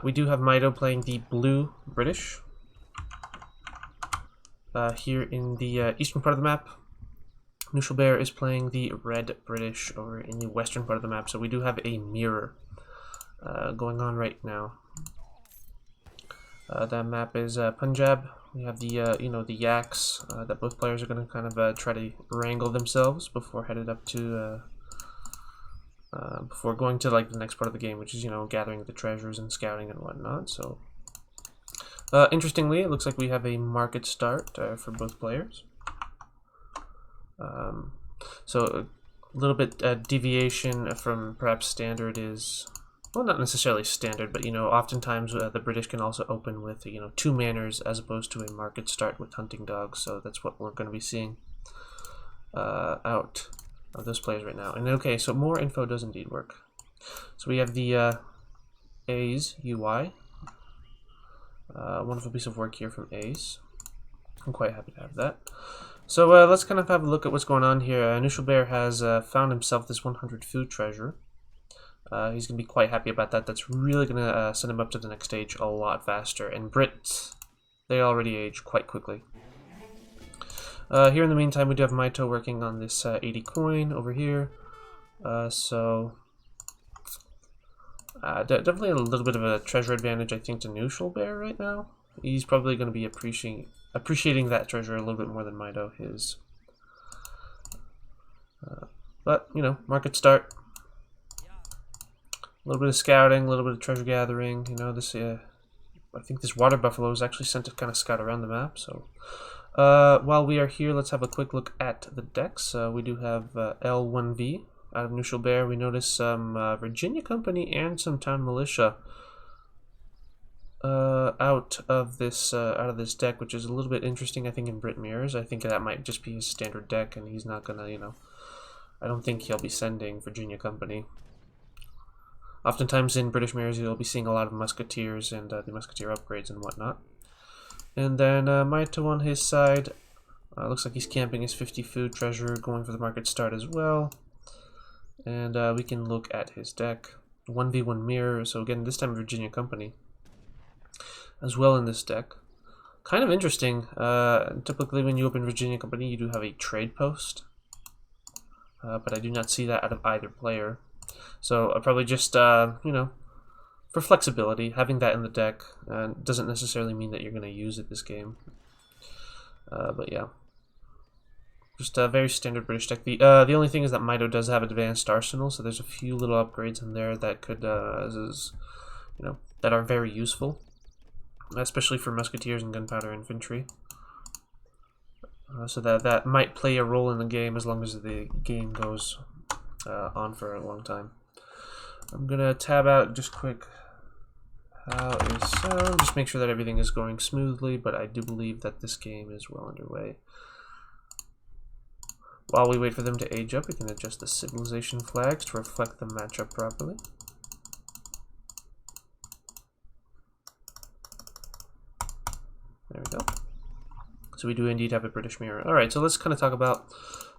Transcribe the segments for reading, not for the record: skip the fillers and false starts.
We do have Mitoe playing the blue British here in the eastern part of the map. Knusch is playing the red British over in the western part of the map, so we do have a mirror going on right now. That map is Punjab. We have the the yaks that both players are going to kind of try to wrangle themselves before headed up to before going to like the next part of the game, which is gathering the treasures and scouting and whatnot. So interestingly, it looks like we have a market start for both players. So a little bit deviation from perhaps standard is, well, not necessarily standard, but oftentimes the British can also open with 2 manors as opposed to a market start with hunting dogs. So that's what we're going to be seeing out of those players right now. And okay, so more info does indeed work. So we have the A's UI. Wonderful piece of work here from A's. I'm quite happy to have that. So let's kind of have a look at what's going on here. Knusch has found himself this 100 food treasure. He's going to be quite happy about that. That's really going to send him up to the next stage a lot faster. And Brits, they already age quite quickly. Here in the meantime, we do have Mitoe working on this 80 coin over here. So definitely a little bit of a treasure advantage, I think, to Knusch right now. He's probably going to be appreciating that treasure a little bit more than Mitoe is. But, market start. A little bit of scouting, a little bit of treasure gathering. This I think this water buffalo is actually sent to kind of scout around the map. So while we are here, let's have a quick look at the decks. We do have L1V out of Knusch. We notice some Virginia Company and some Town Militia out of this deck, which is a little bit interesting. I think in Brit Mirrors, I think that might just be his standard deck, and he's not gonna, I don't think he'll be sending Virginia Company. Oftentimes in British Mirrors, you'll be seeing a lot of Musketeers and the Musketeer upgrades and whatnot. And then Mitoe on his side, looks like he's camping his 50 food treasure, going for the market start as well. And we can look at his deck. 1v1 mirror, so again, this time Virginia Company as well in this deck. Kind of interesting. Typically when you open Virginia Company, you do have a trade post. But I do not see that out of either player. So probably just, for flexibility, having that in the deck doesn't necessarily mean that you're going to use it this game. But yeah, just a very standard British deck. The only thing is that Mitoe does have advanced arsenal, so there's a few little upgrades in there that could, that are very useful, especially for Musketeers and Gunpowder Infantry. So that might play a role in the game as long as the game goes on for a long time. I'm gonna tab out just quick how is sound, just make sure that everything is going smoothly, but I do believe that this game is well underway. While we wait for them to age up, we can adjust the civilization flags to reflect the matchup properly. There we go. So we do indeed have a British mirror. Alright, so let's kind of talk about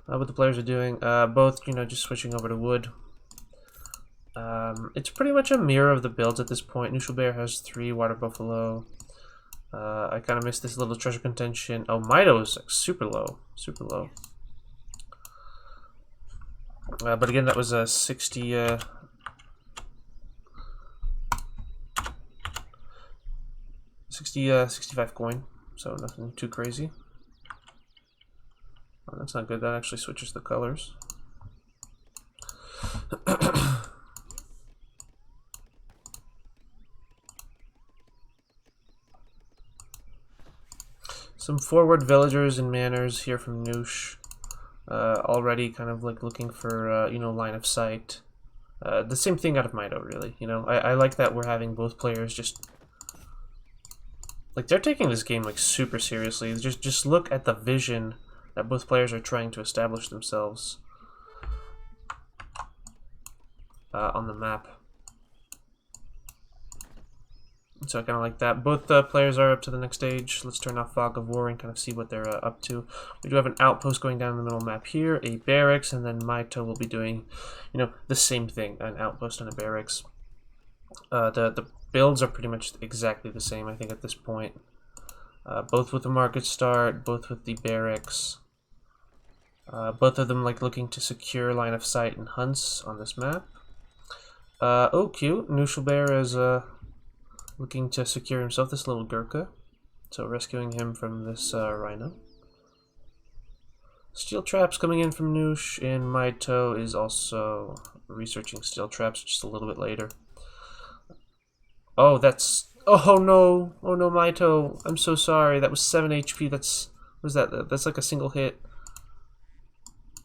what the players are doing. Both, just switching over to wood. It's pretty much a mirror of the builds at this point. Knusch has 3 water buffalo. I kind of missed this little treasure contention. Oh, Mitoe's like super low, super low. But again, that was a 60. 65 coin, so nothing too crazy. Oh, that's not good. That actually switches the colors. Some forward villagers and manors here from Knusch. Already kind of like looking for line of sight. The same thing out of Mitoe, really. I like that we're having both players just like they're taking this game like super seriously. Just look at the vision that both players are trying to establish themselves on the map. So I kind of like that. Both players are up to the next stage. Let's turn off Fog of War and kind of see what they're up to. We do have an outpost going down the middle map here, a barracks, and then Mitoe will be doing, the same thing, an outpost and a barracks. The builds are pretty much exactly the same, I think, at this point. Both with the market start, both with the barracks. Both of them like looking to secure line of sight and hunts on this map. Oh, cute. Knusch is looking to secure himself this little Gurkha. So rescuing him from this rhino. Steel traps coming in from Knusch, and Mitoe is also researching steel traps just a little bit later. Oh, that's... Oh no! Oh no, Mitoe! I'm so sorry. That was 7 HP. That's... What is that? That's like a single hit.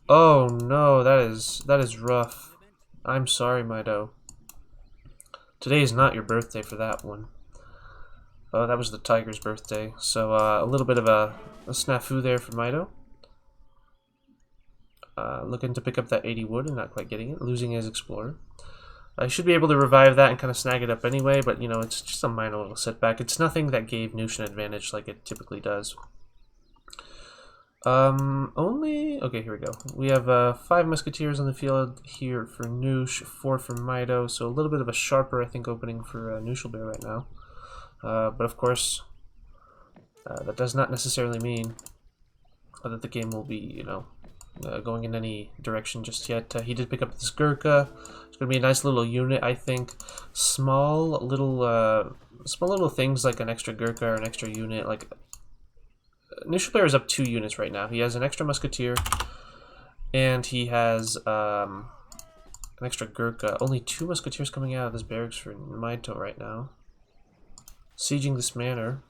Oh no, that is rough. I'm sorry, Mitoe. Today is not your birthday for that one. Oh, that was the tiger's birthday. So a little bit of a snafu there for Mitoe. Looking to pick up that 80 wood and not quite getting it, losing his explorer. I should be able to revive that and kind of snag it up anyway, but you know, it's just a minor little setback. It's nothing that gave Knusch an advantage like it typically does. Okay, here we go. We have 5 musketeers on the field here for Knusch, 4 for Mitoe, so a little bit of a sharper, I think, opening for Knusch right now. But of course, that does not necessarily mean that the game will be, you know, going in any direction just yet. He did pick up this Gurkha. It's going to be a nice little unit, I think. Small little things like an extra Gurkha or an extra unit. Like Knusch is up 2 units right now. He has an extra musketeer, and he has an extra Gurkha. Only 2 musketeers coming out of this barracks for Mitoe right now. Sieging this manor.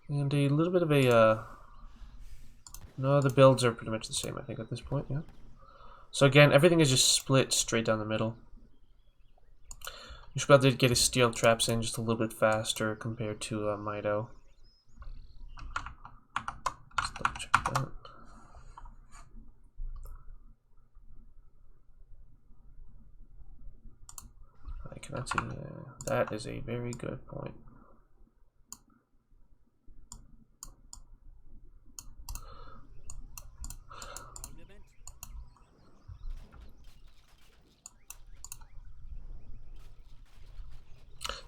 And a little bit of a, no, the builds are pretty much the same, I think, at this point, yeah. So again, everything is just split straight down the middle. Knusch did get his steel traps in just a little bit faster compared to Mitoe. Just double check that. I cannot see, that is a very good point.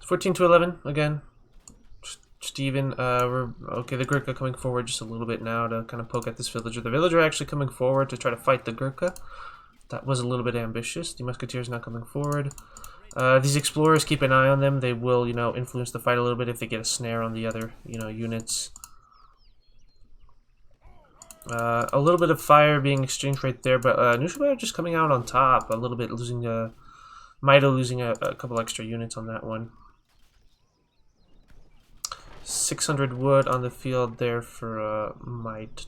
14 to 11 again. Just even. We're okay. The Gurkha coming forward just a little bit now to kind of poke at this villager. The villager actually coming forward to try to fight the Gurkha. That was a little bit ambitious. The musketeers not coming forward. These explorers, keep an eye on them. They will, you know, influence the fight a little bit if they get a snare on the other, you know, units. A little bit of fire being exchanged right there, but Knusch just coming out on top a little bit, losing Mitoe losing a couple extra units on that one. 600 wood on the field there for Knusch,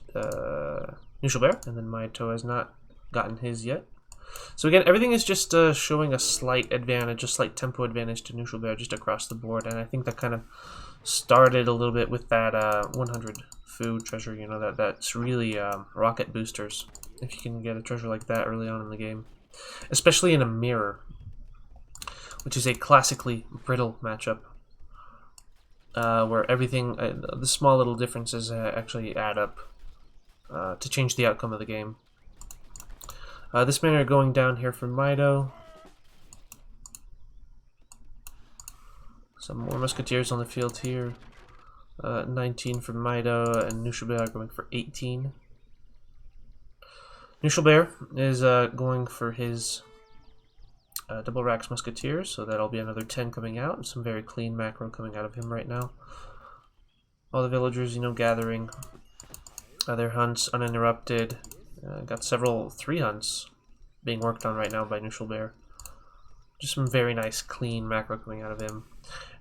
and then Mitoe has not gotten his yet. So again, everything is just showing a slight advantage, a slight tempo advantage to Knusch just across the board, and I think that kind of started a little bit with that 100 food treasure. You know, that's really rocket boosters if you can get a treasure like that early on in the game, especially in a mirror, which is a classically brittle matchup. Where everything, the small little differences actually add up to change the outcome of the game. This manor going down here for Mitoe. Some more musketeers on the field here. 19 for Mitoe, and Knusch going for 18. Knusch is going for his double racks musketeers, so that'll be another 10 coming out, and some very clean macro coming out of him right now. All the villagers, you know, gathering their hunts uninterrupted. Got 3 hunts being worked on right now by Knusch. Just some very nice clean macro coming out of him.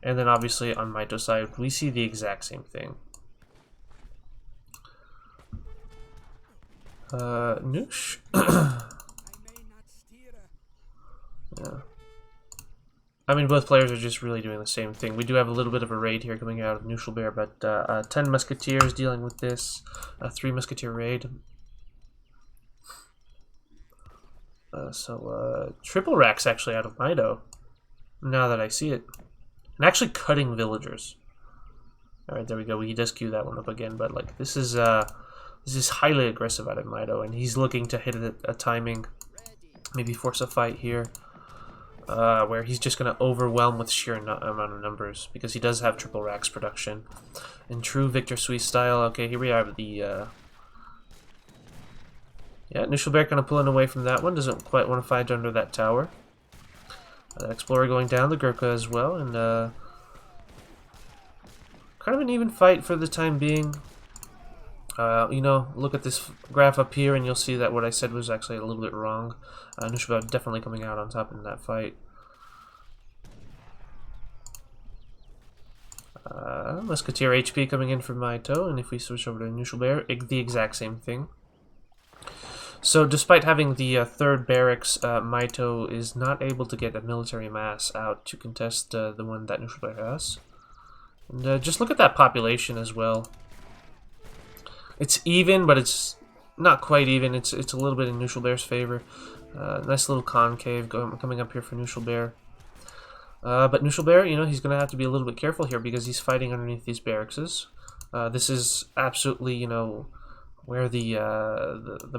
And then obviously on Mitoe's side, we see the exact same thing. Knusch. Yeah. I mean, both players are just really doing the same thing. We do have a little bit of a raid here coming out of Knusch, but 10 musketeers dealing with this. 3 musketeer raid. Triple racks actually out of Mitoe, now that I see it. And actually cutting villagers. Alright, there we go. He does queue that one up again, but like this is This is highly aggressive out of Mitoe, and he's looking to hit a timing, maybe force a fight here, where he's just going to overwhelm with sheer amount of numbers, because he does have triple racks production. In true Victor Suisse style, okay, here we have the... yeah, Nuschelberg kind of pulling away from that one, doesn't quite want to fight under that tower. Explorer going down, the Gurkha as well, and kind of an even fight for the time being. You know, look at this graph up here and you'll see that what I said was actually a little bit wrong. Nuschelberg definitely coming out on top in that fight. Musketeer HP coming in for Mitoe, and if we switch over to Nuschelberg, the exact same thing. So despite having the third barracks, Mitoe is not able to get a military mass out to contest the one that Nuschelberg has. And just look at that population as well. It's even, but it's not quite even. It's a little bit in Nuschelberg's favor. Nice little concave coming up here for Nuschelberg. But Nuschelberg, you know, he's going to have to be a little bit careful here because he's fighting underneath these barracks. This is absolutely, you know, where the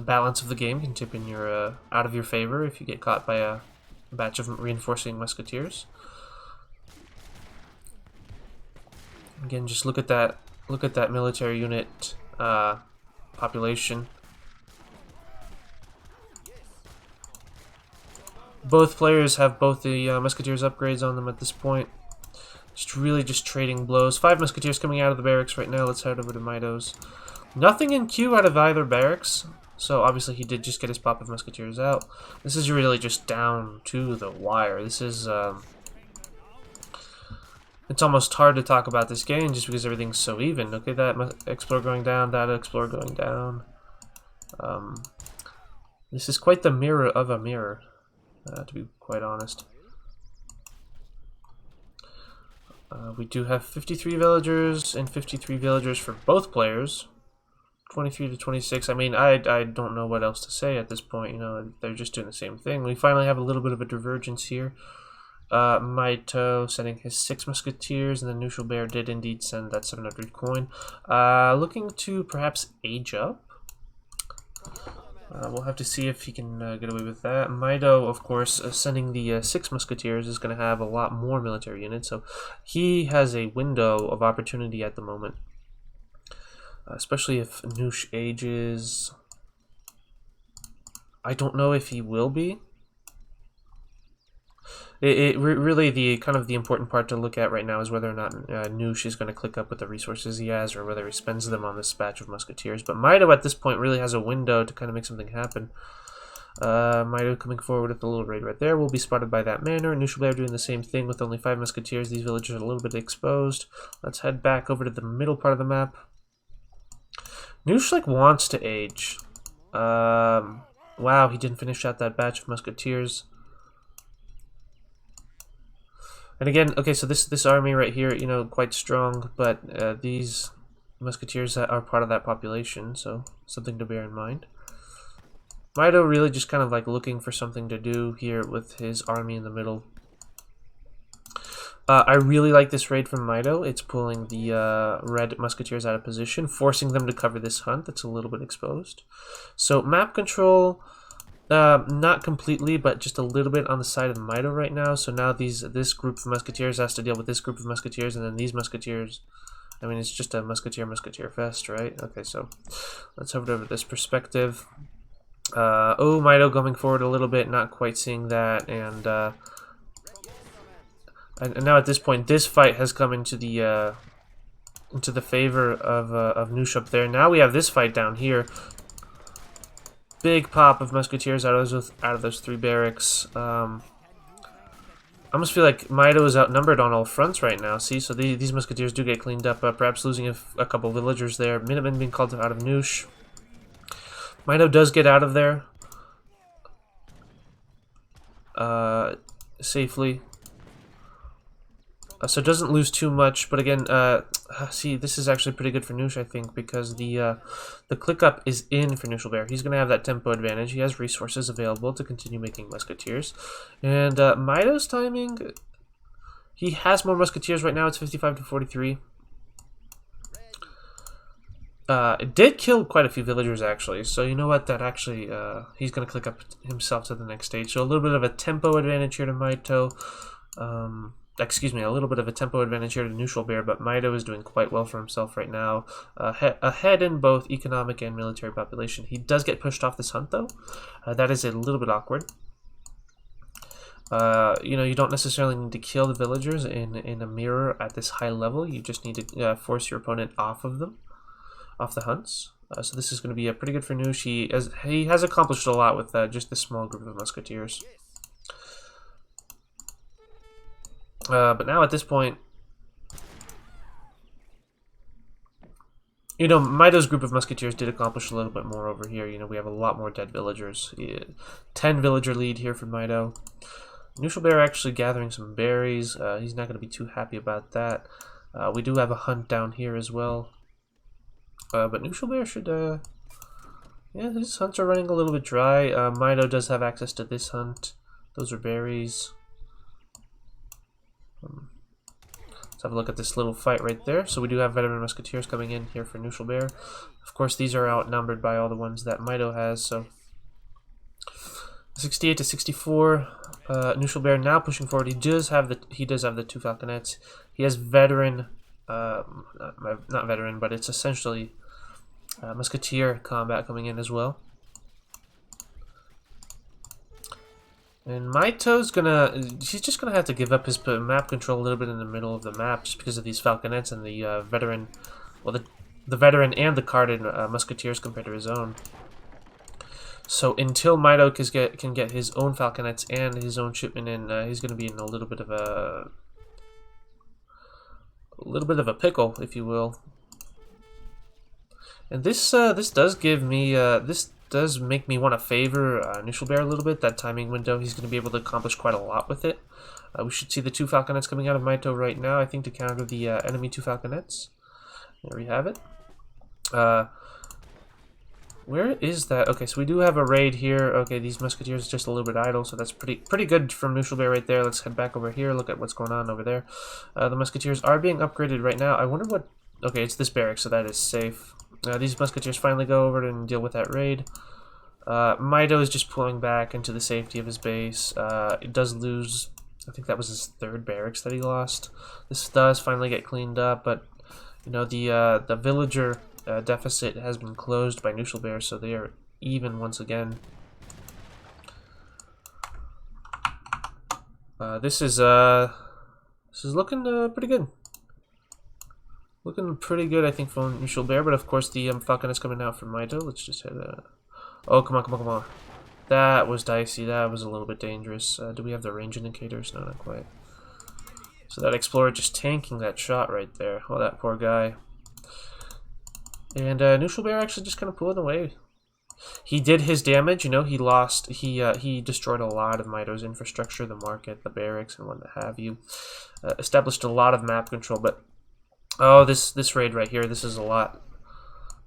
balance of the game can tip in your out of your favor if you get caught by a batch of reinforcing musketeers. Again, just look at that military unit population. Both players have both the musketeers upgrades on them at this point. Just trading blows. 5 musketeers coming out of the barracks right now. Let's head over to Mitoe's. Nothing in queue out of either barracks, so obviously he did just get his pop of musketeers out. This is really just down to the wire. This is it's almost hard to talk about this game just because everything's so even. Okay, that Explorer going down, that Explorer going down. This is quite the mirror of a mirror, to be quite honest. We do have 53 villagers and 53 villagers for both players. 23 to 26. I mean, I don't know what else to say at this point. You know, they're just doing the same thing. We finally have a little bit of a divergence here. Mitoe sending his 6 musketeers, and then Nuschelberg did indeed send that 700 coin. Looking to perhaps age up. We'll have to see if he can get away with that. Mitoe, of course, sending the 6 musketeers is going to have a lot more military units, so he has a window of opportunity at the moment. Especially if Knusch ages. I don't know if he will be. Really, the kind of the important part to look at right now is whether or not Knusch is going to click up with the resources he has, or whether he spends them on this batch of musketeers. But Mitoe at this point really has a window to kind of make something happen. Mitoe coming forward with a little raid right there will be spotted by that manor. Nuschelberg doing the same thing with only 5 musketeers. These villagers are a little bit exposed. Let's head back over to the middle part of the map. Knusch like wants to age. Wow, he didn't finish out that batch of musketeers. And again, okay, so this army right here, you know, quite strong, but these musketeers are part of that population, so something to bear in mind. Mitoe really just kind of like looking for something to do here with his army in the middle. I really like this raid from Mitoe. It's pulling the red musketeers out of position, forcing them to cover this hunt that's a little bit exposed. So map control, not completely, but just a little bit on the side of Mitoe right now. So now this group of musketeers has to deal with this group of musketeers, and then these musketeers. I mean, it's just a musketeer fest, right? Okay, so let's have it over this perspective. Oh, Mitoe coming forward a little bit, not quite seeing that, and now at this point, this fight has come into the favor of Knusch up there. Now we have this fight down here. Big pop of musketeers out of those 3 barracks. I almost feel like Mitoe is outnumbered on all fronts right now. See, so these musketeers do get cleaned up, perhaps losing a couple villagers there. Minutemen being called out of Knusch. Mitoe does get out of there safely. So it doesn't lose too much, but again, see, this is actually pretty good for Knusch, I think, because the click up is in for Nuschelberg. He's going to have that tempo advantage. He has resources available to continue making musketeers. And Mitoe's timing, he has more musketeers right now. It's 55 to 43. It did kill quite a few villagers, actually. So you know what? That actually, he's going to click up himself to the next stage. So a little bit of a tempo advantage here to Mitoe. Excuse me, a little bit of a tempo advantage here to Neutral Bear, but Mitoe is doing quite well for himself right now. Ahead in both economic and military population. He does get pushed off this hunt, though. That is a little bit awkward. You know, you don't necessarily need to kill the villagers in a mirror at this high level. You just need to force your opponent off of them, off the hunts. So this is going to be pretty good for Knusch. He has accomplished a lot with just this small group of musketeers. But now at this point, you know, Mitoe's group of musketeers did accomplish a little bit more over here. You know, we have a lot more dead villagers. 10 villager lead here for Mitoe. Neutral Bear actually gathering some berries. He's not going to be too happy about that. We do have a hunt down here as well. But Neutral Bear should, yeah, his hunts are running a little bit dry. Mitoe does have access to this hunt. Those are berries. Let's have a look at this little fight right there. So we do have veteran musketeers coming in here for Neutral Bear. Of course, these are outnumbered by all the ones that Mitoe has. So 68 to 64. Neutral Bear now pushing forward. He does have the 2 falconets. He has veteran, not veteran, but it's essentially musketeer combat coming in as well. And Mitoe's he's just gonna have to give up his map control a little bit in the middle of the map just because of these falconets and the veteran, well, the veteran and the carded musketeers compared to his own. So until Mitoe can get his own falconets and his own shipment in, he's gonna be in a little bit of a pickle, if you will. And this does give me this does make me want to favor Neutral Bear a little bit. That timing window, he's going to be able to accomplish quite a lot with it. We should see the 2 falconets coming out of Mitoe right now, I think, to counter the enemy 2 falconets. There we have it. Where is that? Okay, so we do have a raid here. Okay, these musketeers just a little bit idle, so that's pretty good from Neutral Bear right there. Let's head back over here, look at what's going on over there. The musketeers are being upgraded right now. I wonder what... Okay, it's this barrack, so that is safe. These musketeers finally go over and deal with that raid. Mitoe is just pulling back into the safety of his base. It does lose... I think that was his 3rd barracks that he lost. This does finally get cleaned up, but you know, the villager deficit has been closed by Neutral Bear, so they are even once again. This is looking pretty good. Looking pretty good, I think, for Neutral Bear, but of course the falcon is coming out from Mitoe. Let's just hit oh, come on. That was dicey. That was a little bit dangerous. Do we have the range indicators? No, not quite. So that Explorer just tanking that shot right there. Oh, that poor guy. And Neutral Bear actually just kind of pulling away. He did his damage, you know, he destroyed a lot of Mitoe's infrastructure, the market, the barracks, and what have you. Established a lot of map control, but oh, this raid right here, this is a lot.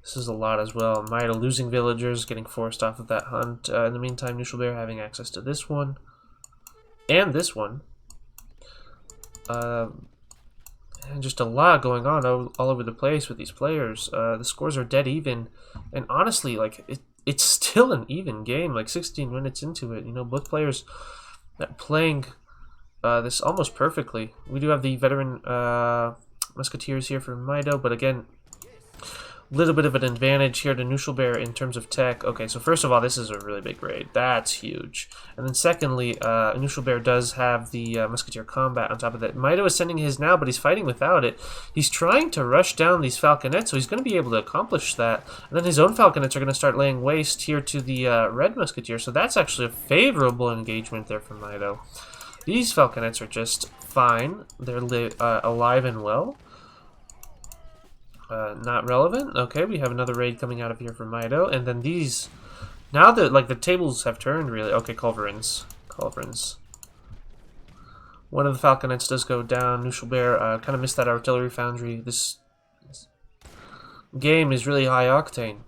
This is a lot as well. Mitoe losing villagers, getting forced off of that hunt. In the meantime, Neutral Bear having access to this one. And this one. And just a lot going on all over the place with these players. The scores are dead even. And honestly, like, it's still an even game. Like, 16 minutes into it, you know, both players playing this almost perfectly. We do have the veteran... musketeers here for Mitoe, but again, a little bit of an advantage here to Neutral Bear in terms of tech. Okay, so first of all, this is a really big raid. That's huge. And then secondly, Neutral Bear does have the musketeer combat on top of that. Mitoe is sending his now, but he's fighting without it. He's trying to rush down these falconets, so he's going to be able to accomplish that. And then his own falconets are going to start laying waste here to the red musketeer, so that's actually a favorable engagement there from Mitoe. These falconets are just fine. They're alive and well. Not relevant. Okay, we have another raid coming out of here from Mitoe, and then these. Now that the tables have turned really. Okay, culverins. One of the falconets does go down. Neutral Bear kind of missed that artillery foundry. This game is really high octane.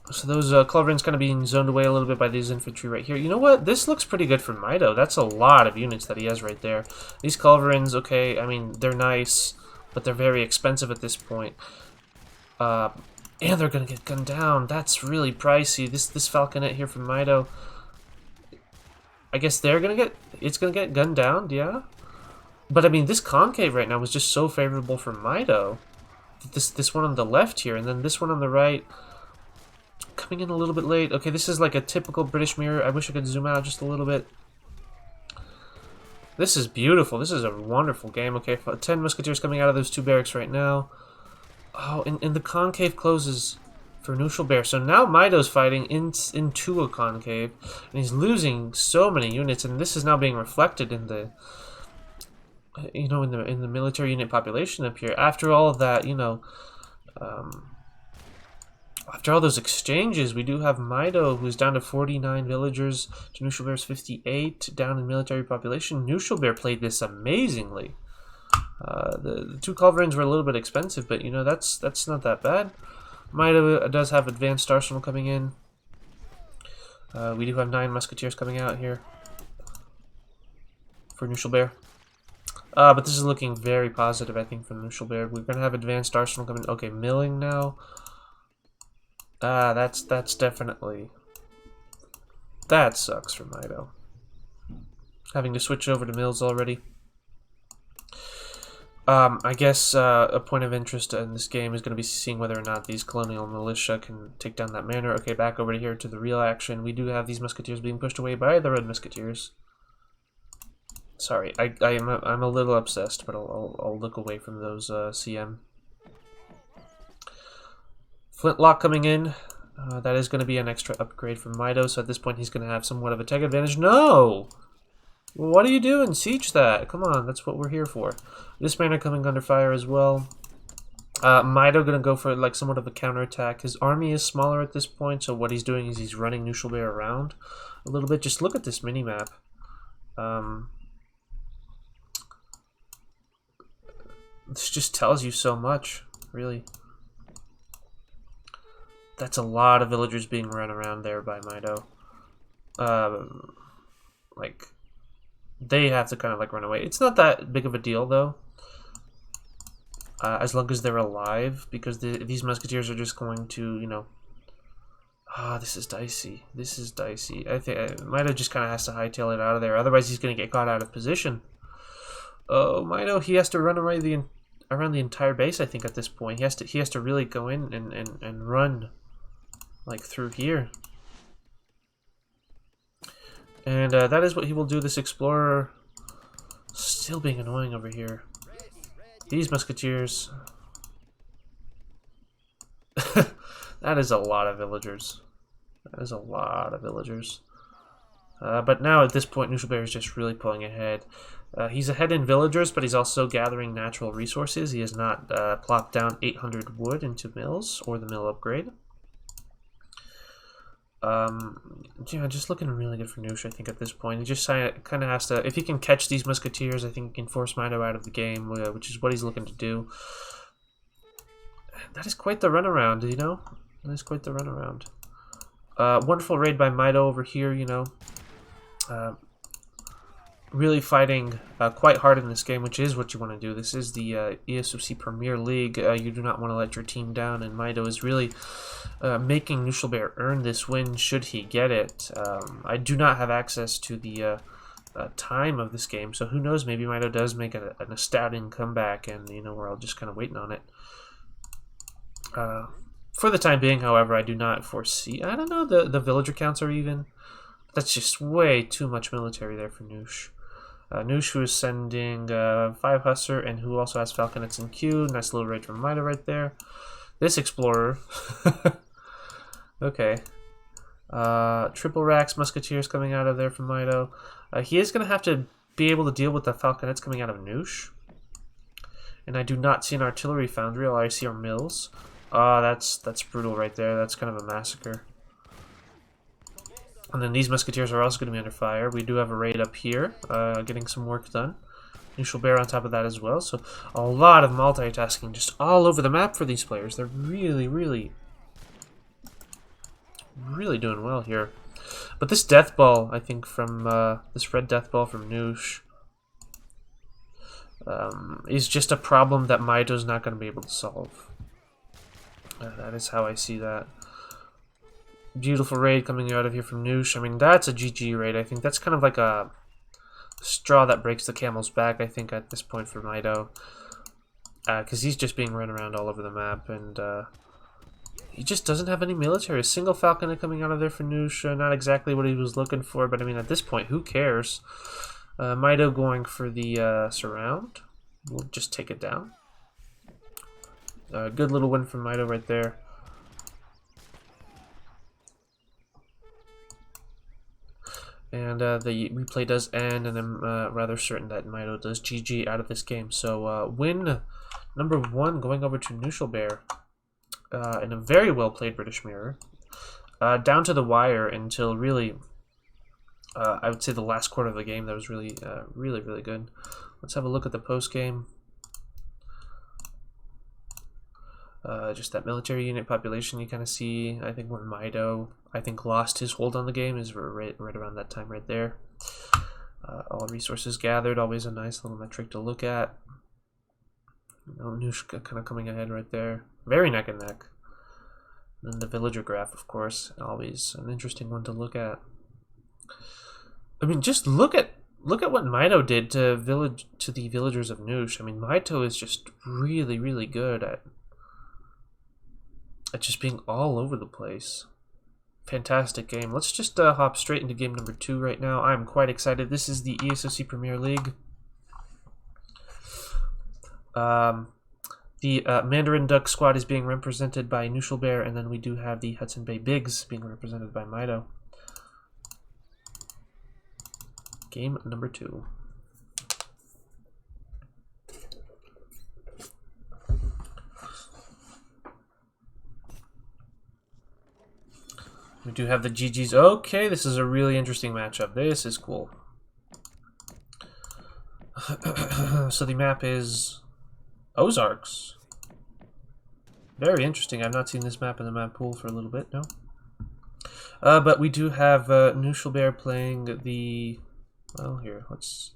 So those culverins kind of being zoned away a little bit by these infantry right here. You know what? This looks pretty good for Mitoe. That's a lot of units that he has right there. These culverins, okay, I mean, they're nice. but they're very expensive at this point. And they're gonna get gunned down. That's really pricey. This falconet here from Mitoe. I guess they're gonna get... It's gonna get gunned down, yeah? But I mean, this concave right now was just so favorable for Mitoe. This one on the left here, and then this one on the right... Coming in a little bit late. Okay, this is like a typical British mirror. I wish I could zoom out just a little bit. This is beautiful. This is a wonderful game. Okay, 10 musketeers coming out of those 2 barracks right now. Oh, and the concave closes for Knusch Bear. So now Mitoe's fighting into a concave, and he's losing so many units, and this is now being reflected in the, you know, in the military unit population up here. After all of that, you know, after all those exchanges, we do have Mitoe, who's down to 49 villagers, to Knusch Bear's 58, down in military population. Knusch Bear played this amazingly. The 2 culverins were a little bit expensive, but, you know, that's not that bad. Mitoe does have advanced arsenal coming in. We do have 9 musketeers coming out here for Knusch Bear. But this is looking very positive, I think, for Knusch Bear. We're going to have advanced arsenal coming. Okay, milling now. That's definitely... That sucks for Mitoe. Having to switch over to mills already. I guess a point of interest in this game is going to be seeing whether or not these colonial militia can take down that manor. Okay, back over here to the real action. We do have these musketeers being pushed away by the red musketeers. Sorry, I'm a little obsessed, but I'll look away from those CM. Flintlock coming in. That is going to be an extra upgrade from Mitoe, so at this point he's going to have somewhat of a tech advantage. No! What are you doing? Siege that. Come on, that's what we're here for. This manor coming under fire as well. Mitoe going to go for like somewhat of a counterattack. His army is smaller at this point, so what he's doing is he's running Knusch Bear around a little bit. Just look at this mini-map. This just tells you so much, really. That's a lot of villagers being run around there by Mitoe. Like, they have to kind of like run away. It's not that big of a deal though, as long as they're alive, because these musketeers are just going to, you know. This is dicey. This is dicey. I think Mitoe just kind of has to hightail it out of there. Otherwise, he's going to get caught out of position. Oh, Mitoe, he has to run away around the entire base. I think at this point, he has to really go in and run like through here. And that is what he will do. This explorer still being annoying over here. These musketeers. That is a lot of villagers. That is a lot of villagers. But now at this point, Knusch Bear is just really pulling ahead. He's ahead in villagers, but he's also gathering natural resources. He has not plopped down 800 wood into mills or the mill upgrade. Yeah, just looking really good for Knusch, I think, at this point. He just kind of has to... If he can catch these musketeers, I think he can force Mitoe out of the game, which is what he's looking to do. That is quite the runaround, you know? That is quite the runaround. Wonderful raid by Mitoe over here, you know. Really fighting quite hard in this game, which is what you want to do. This is the ESOC Premier League. You do not want to let your team down, and Mitoe is really making Knusch Bear earn this win should he get it. I do not have access to the time of this game, so who knows, maybe Mitoe does make an astounding comeback, and, you know, we're all just kind of waiting on it. For the time being, however, I do not foresee... I don't know, the villager counts are even. That's just way too much military there for Knusch. Knusch, who is sending 5 Hussar, and who also has falconets in queue. Nice little raid from Mitoe right there. This explorer. Okay. Triple racks musketeers coming out of there from Mitoe. He is going to have to be able to deal with the falconets coming out of Knusch. And I do not see an artillery foundry. All I see are mills. That's brutal right there. That's kind of a massacre. And then these musketeers are also going to be under fire. We do have a raid up here, getting some work done. Knusch Bear on top of that as well. So a lot of multitasking just all over the map for these players. They're really, really, really doing well here. But this death ball, I think, from this red death ball from Knusch is just a problem that Mito's not going to be able to solve. That is how I see that. Beautiful raid coming out of here from Knusch. I mean, that's a GG raid. I think that's kind of like a straw that breaks the camel's back, I think, at this point for Mitoe. Because he's just being run around all over the map, and he just doesn't have any military. A single Falconer coming out of there for Knusch. Not exactly what he was looking for, but I mean, at this point, who cares? Mitoe going for the surround. We'll just take it down. Good little win from Mitoe right there. And the replay does end, and I'm rather certain that Mitoe does GG out of this game. So win number 1 going over to Knuschelbear in a very well played British Mirror. Down to the wire until really, I would say the last quarter of the game. That was really, really good. Let's have a look at the post game. Just that military unit population you kind of see. I think when Mitoe, lost his hold on the game is right around that time right there. All resources gathered, always a nice little metric to look at. Knusch kind of coming ahead right there. Very neck and neck. And then the villager graph, of course, always an interesting one to look at. I mean, just look at what Mitoe did to the villagers of Knusch. I mean, Mitoe is just really good at just being all over the place. Fantastic game. Let's just hop straight into game number 2 right now. I'm quite excited. This is the ESOC Premier League. The Mandarin Duck squad is being represented by Knuschelbear, and then we do have the Hudson Bay BIGS being represented by Mitoe. Game number 2. We do have the GGs. Okay, this is a really interesting matchup. This is cool. So the map is Ozarks. Very interesting. I've not seen this map in the map pool for a little bit, no. But we do have Knuschelbear playing the... Well, here, let's...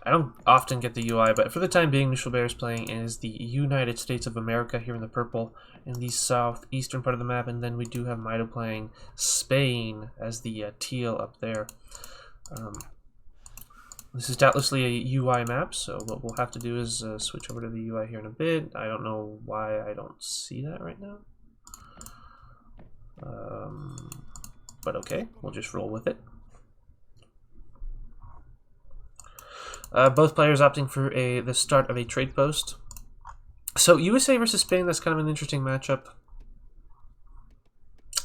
I don't often get the UI, but for the time being, Knuschelbear is playing is the United States of America here in the purple, in the southeastern part of the map, and then we do have Mitoe playing Spain as the teal up there. This is doubtlessly a UI map, so what we'll have to do is switch over to the UI here in a bit. I don't know why I don't see that right now. But okay, we'll just roll with it. Both players opting for the start of a trade post. So USA versus Spain, that's kind of an interesting matchup.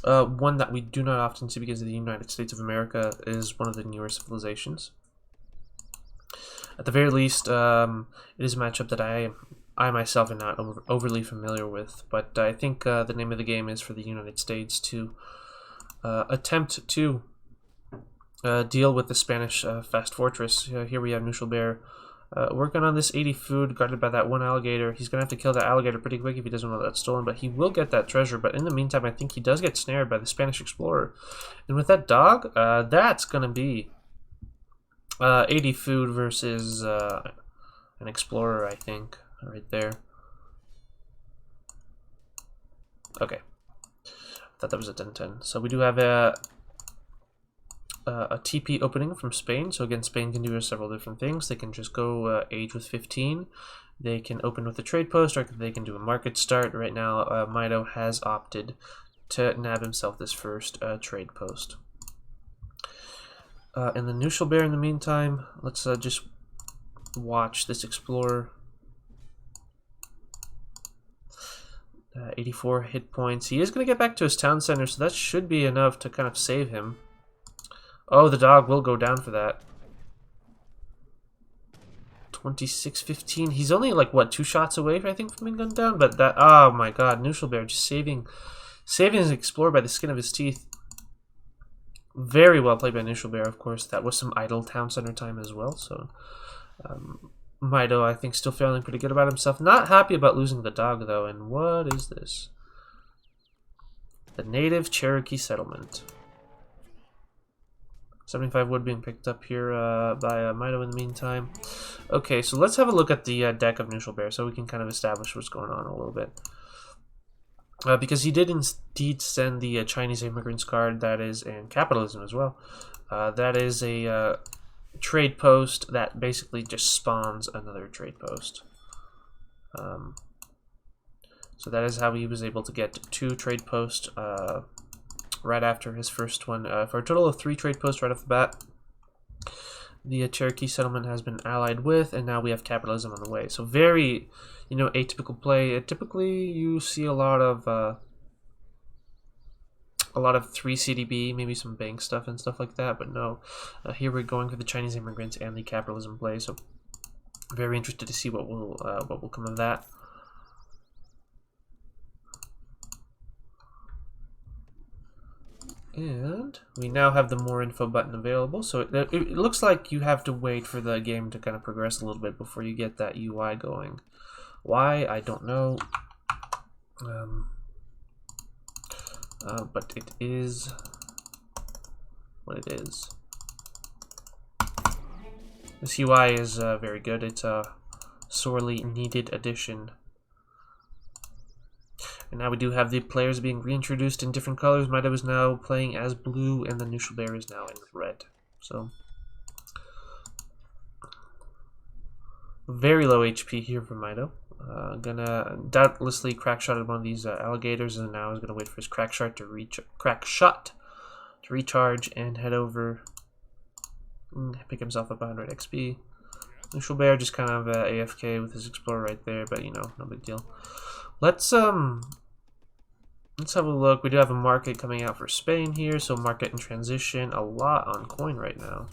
One that we do not often see because the United States of America is one of the newer civilizations. At the very least, it is a matchup that I myself am not overly familiar with, but I think the name of the game is for the United States to attempt to deal with the Spanish fast fortress. Here we have Knuschelbear working on this 80 food, guarded by that one alligator. He's going to have to kill that alligator pretty quick if he doesn't want that stolen, but he will get that treasure. But in the meantime, I think he does get snared by the Spanish explorer. And with that dog, that's going to be 80 food versus an explorer, I think, right there. Okay. I thought that was a 10-10. So we do have a TP opening from Spain. So again, Spain can do several different things. They can just go age with 15. They can open with a trade post, or they can do a market start. Right now, Mitoe has opted to nab himself this first trade post. And the Knuschelbear, in the meantime, let's just watch this explorer. 84 hit points. He is going to get back to his town center, so that should be enough to kind of save him. Oh, the dog will go down for that. 26-15. He's only like, what, 2 shots away, I think, from being gunned down? But that, oh my god, Knuschelbear just saving his explorer by the skin of his teeth. Very well played by Knuschelbear, of course. That was some idle town center time as well, so... Mitoe, I think, still feeling pretty good about himself. Not happy about losing the dog, though. And what is this? The Native Cherokee Settlement. 75 wood being picked up here by Mitoe in the meantime. Okay, so let's have a look at the deck of Neutral Bear so we can kind of establish what's going on a little bit. Because he did indeed send the Chinese immigrants card, that is, and capitalism as well. That is a trade post that basically just spawns another trade post. So that is how he was able to get 2 trade posts right after his first one, for a total of 3 trade posts right off the bat. The Cherokee settlement has been allied with, and now we have capitalism on the way. So very, you know, atypical play. Typically, you see a lot of 3 CDB, maybe some bank stuff and stuff like that. But no, here we're going for the Chinese immigrants and the capitalism play. So very interested to see what will come of that. And we now have the more info button available, so it looks like you have to wait for the game to kind of progress a little bit before you get that UI going. Why? I don't know. But it is what it is. This UI is very good. It's a sorely needed addition. And now we do have the players being reintroduced in different colors. Mitoe is now playing as blue, and the Neutral Bear is now in red. So, very low HP here for Mitoe. Gonna doubtlessly crack shot at one of these alligators, and now is gonna wait for his crack shot to recharge and head over. Pick himself up 100 XP. Neutral Bear just kind of AFK with his Explorer right there, but you know, no big deal. Let's have a look. We do have a market coming out for Spain here, so market in transition. A lot on coin right now.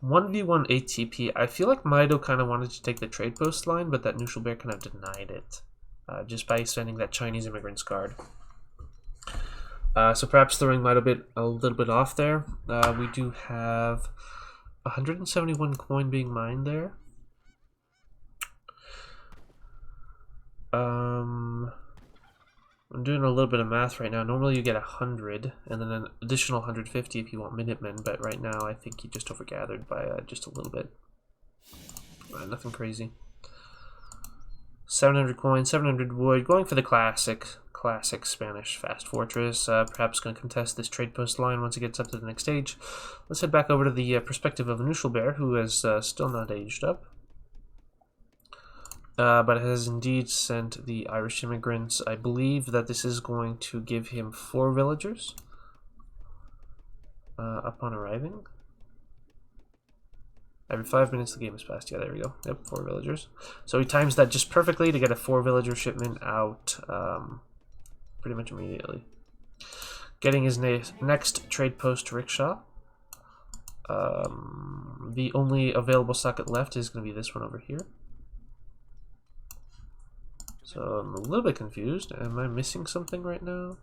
(1v1) ATP. I feel like Mitoe kind of wanted to take the trade post line, but that Neutral Bear kind of denied it just by sending that Chinese immigrants card. So perhaps throwing Mitoe a little bit off there. We do have 171 coin being mined there. I'm doing a little bit of math right now. Normally you get 100 and then an additional 150 if you want Minutemen, but right now I think you just overgathered by just a little bit. Nothing crazy. 700 coins, 700 wood, going for the classic Spanish fast fortress. Perhaps going to contest this trade post line once it gets up to the next stage. Let's head back over to the perspective of a Neutral Bear, who has still not aged up. But has indeed sent the Irish immigrants. I believe that this is going to give him 4 villagers upon arriving. Every 5 minutes the game is passed. Yeah, there we go. Yep, 4 villagers. So he times that just perfectly to get a 4 villager shipment out pretty much immediately. Getting his next trade post to Rickshaw. The only available socket left is going to be this one over here. So I'm a little bit confused. Am I missing something right now?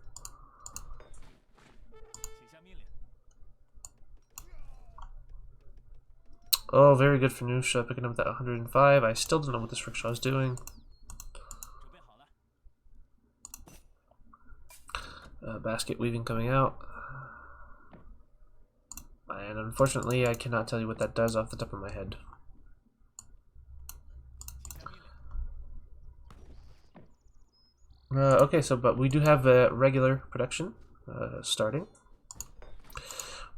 Oh, very good for Knusch, picking up that 105. I still don't know what this rickshaw is doing. Basket weaving coming out. And unfortunately, I cannot tell you what that does off the top of my head. Okay, so but we do have a regular production starting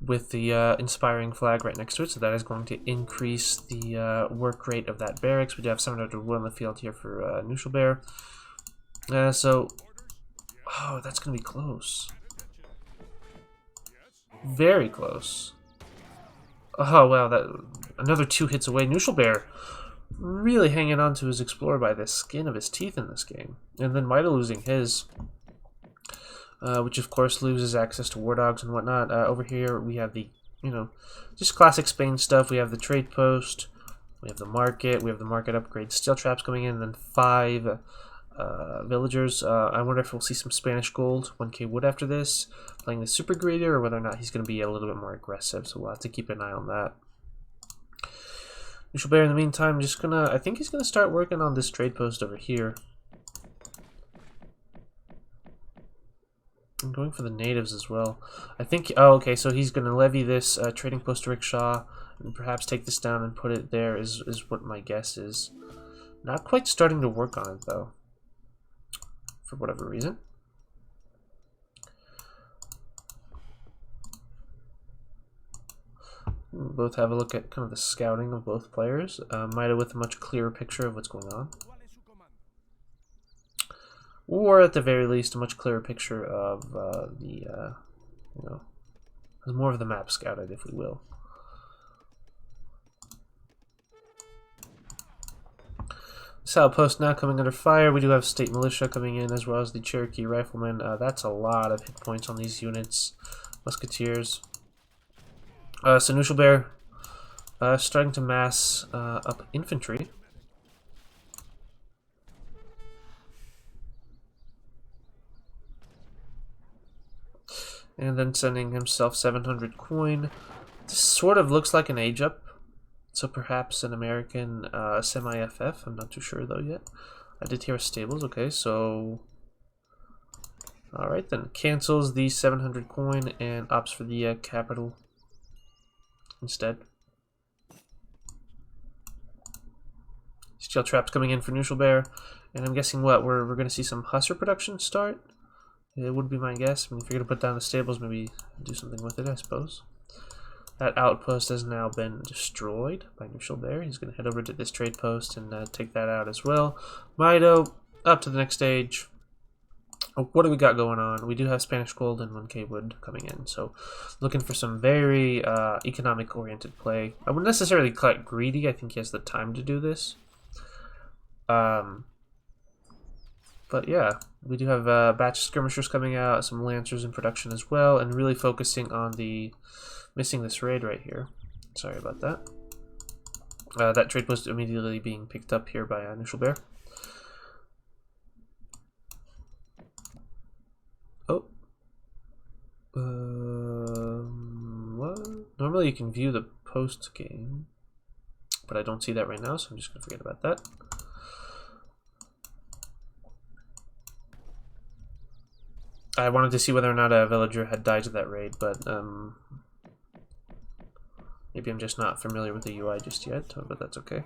with the inspiring flag right next to it, so that is going to increase the work rate of that barracks. We do have 700 wood on the field here for Neutral Bear. So, oh, that's going to be close. Very close. Oh, wow, that another 2 hits away. Neutral Bear really hanging on to his Explorer by the skin of his teeth in this game. And then Mitoe losing his, which of course loses access to War Dogs and whatnot. Over here we have the, you know, just classic Spain stuff. We have the trade post, we have the market upgrade, steel traps coming in, and then 5 villagers. I wonder if we'll see some Spanish gold, 1k wood after this, playing the super greeter, or whether or not he's going to be a little bit more aggressive, so we'll have to keep an eye on that. Neutral Bear in the meantime, I think he's gonna start working on this trade post over here. I'm going for the natives as well. I think, oh, okay, so he's going to levy this trading post rickshaw and perhaps take this down and put it there is what my guess is. Not quite starting to work on it, though, for whatever reason. We'll both have a look at kind of the scouting of both players. Mitoe with a much clearer picture of what's going on. Or at the very least, a much clearer picture of you know, more of the map scouted, if we will. This outpost now coming under fire. We do have state militia coming in as well as the Cherokee riflemen. That's a lot of hit points on these units. Musketeers. So Knusch Bear starting to mass up infantry. And then sending himself 700 coin. This sort of looks like an age up. So perhaps an American semi-FF. I'm not too sure though yet. I did hear stables. Okay, so... Alright, then cancels the 700 coin and opts for the capital instead. Steel traps coming in for Knusch Bear. And I'm guessing what? We're going to see some Hussar production start? It would be my guess. I mean, if you're going to put down the stables, maybe do something with it, I suppose. That outpost has now been destroyed by Knusch Bear. He's going to head over to this trade post and take that out as well. Mitoe, up to the next stage. Oh, what do we got going on? We do have Spanish gold and 1k wood coming in. So, looking for some very economic-oriented play. I wouldn't necessarily call it greedy. I think he has the time to do this. But yeah, we do have a batch of skirmishers coming out, some lancers in production as well, and really focusing on the missing this raid right here. Sorry about that. That trade post immediately being picked up here by Knusch Bear. Oh. What? Normally you can view the post game, but I don't see that right now, so I'm just going to forget about that. I wanted to see whether or not a villager had died to that raid, but maybe I'm just not familiar with the UI just yet, but that's okay.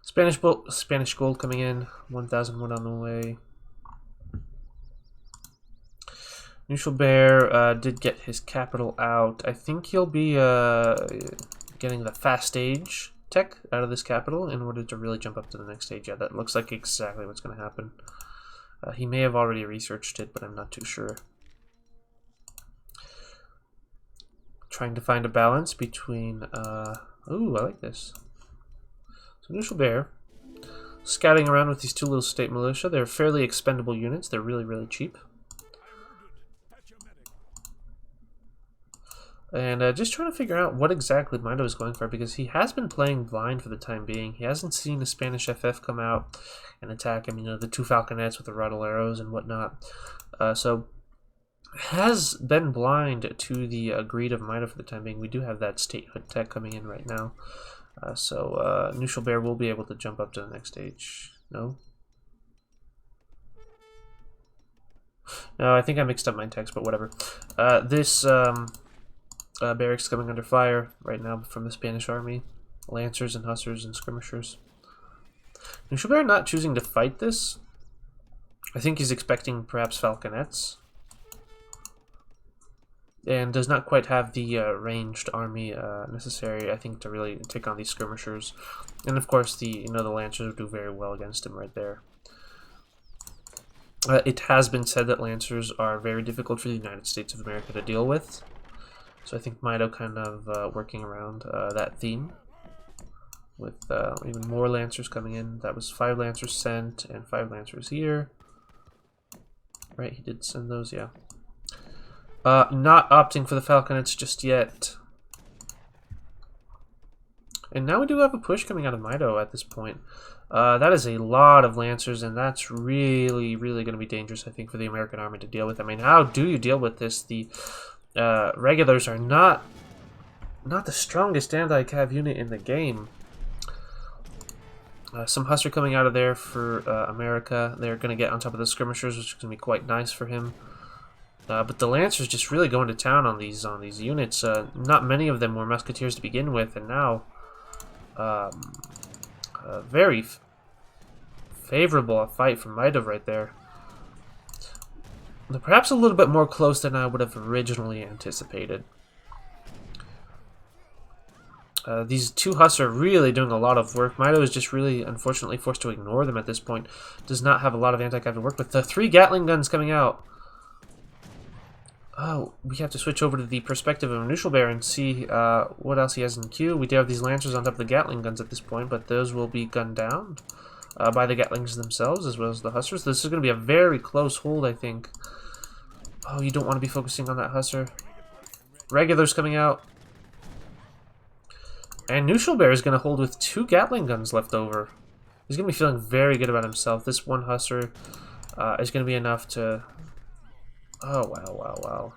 Spanish gold coming in, 1,001 on the way. Knusch Bear did get his capital out. I think he'll be getting the fast stage tech out of this capital in order to really jump up to the next stage. Yeah, that looks like exactly what's going to happen. He may have already researched it, but I'm not too sure. Trying to find a balance between... ooh, I like this. So Knusch Bear, scouting around with these two little state militia. They're fairly expendable units. They're really, really cheap. And just trying to figure out what exactly Mitoe is going for, because he has been playing blind for the time being. He hasn't seen a Spanish FF come out and attack him, you know, the two falconets with the rattle arrows and whatnot. So has been blind to the greed of Mitoe for the time being. We do have that statehood tech coming in right now. So Knusch Bear will be able to jump up to the next stage. No? No, I think I mixed up my text, but whatever. This... barracks coming under fire right now from the Spanish army. Lancers and hussars and skirmishers. Knusch Bear not choosing to fight this. I think he's expecting perhaps falconets. And does not quite have the ranged army necessary, I think, to really take on these skirmishers. And of course, the lancers would do very well against him right there. It has been said that lancers are very difficult for the United States of America to deal with. So I think Mitoe kind of working around that theme with even more lancers coming in. That was 5 lancers sent and 5 lancers here. Right, he did send those, yeah. Not opting for the falconets just yet. And now we do have a push coming out of Mitoe at this point. That is a lot of lancers, and that's really, really going to be dangerous, I think, for the American army to deal with. I mean, how do you deal with this? The regulars are not the strongest anti-cav unit in the game. Some Hussar coming out of there for America. They're going to get on top of the skirmishers, which is going to be quite nice for him. But the Lancers just really going to town on these units. Not many of them were musketeers to begin with, and now very favorable fight from Mitoe right there. Perhaps a little bit more close than I would have originally anticipated. These two Husses are really doing a lot of work. Mitoe is just really, unfortunately, forced to ignore them at this point. Does not have a lot of anti-cav to work with. The 3 Gatling guns coming out. Oh, we have to switch over to the perspective of Knuschelbear and see what else he has in queue. We do have these Lancers on top of the Gatling guns at this point, but those will be gunned down by the Gatlings themselves as well as the Hussars. This is going to be a very close hold, I think. Oh, you don't want to be focusing on that Hussar. Regulars coming out. And Knuschelbear is going to hold with 2 Gatling guns left over. He's going to be feeling very good about himself. This one Hussar is going to be enough to... Oh, wow, wow, wow.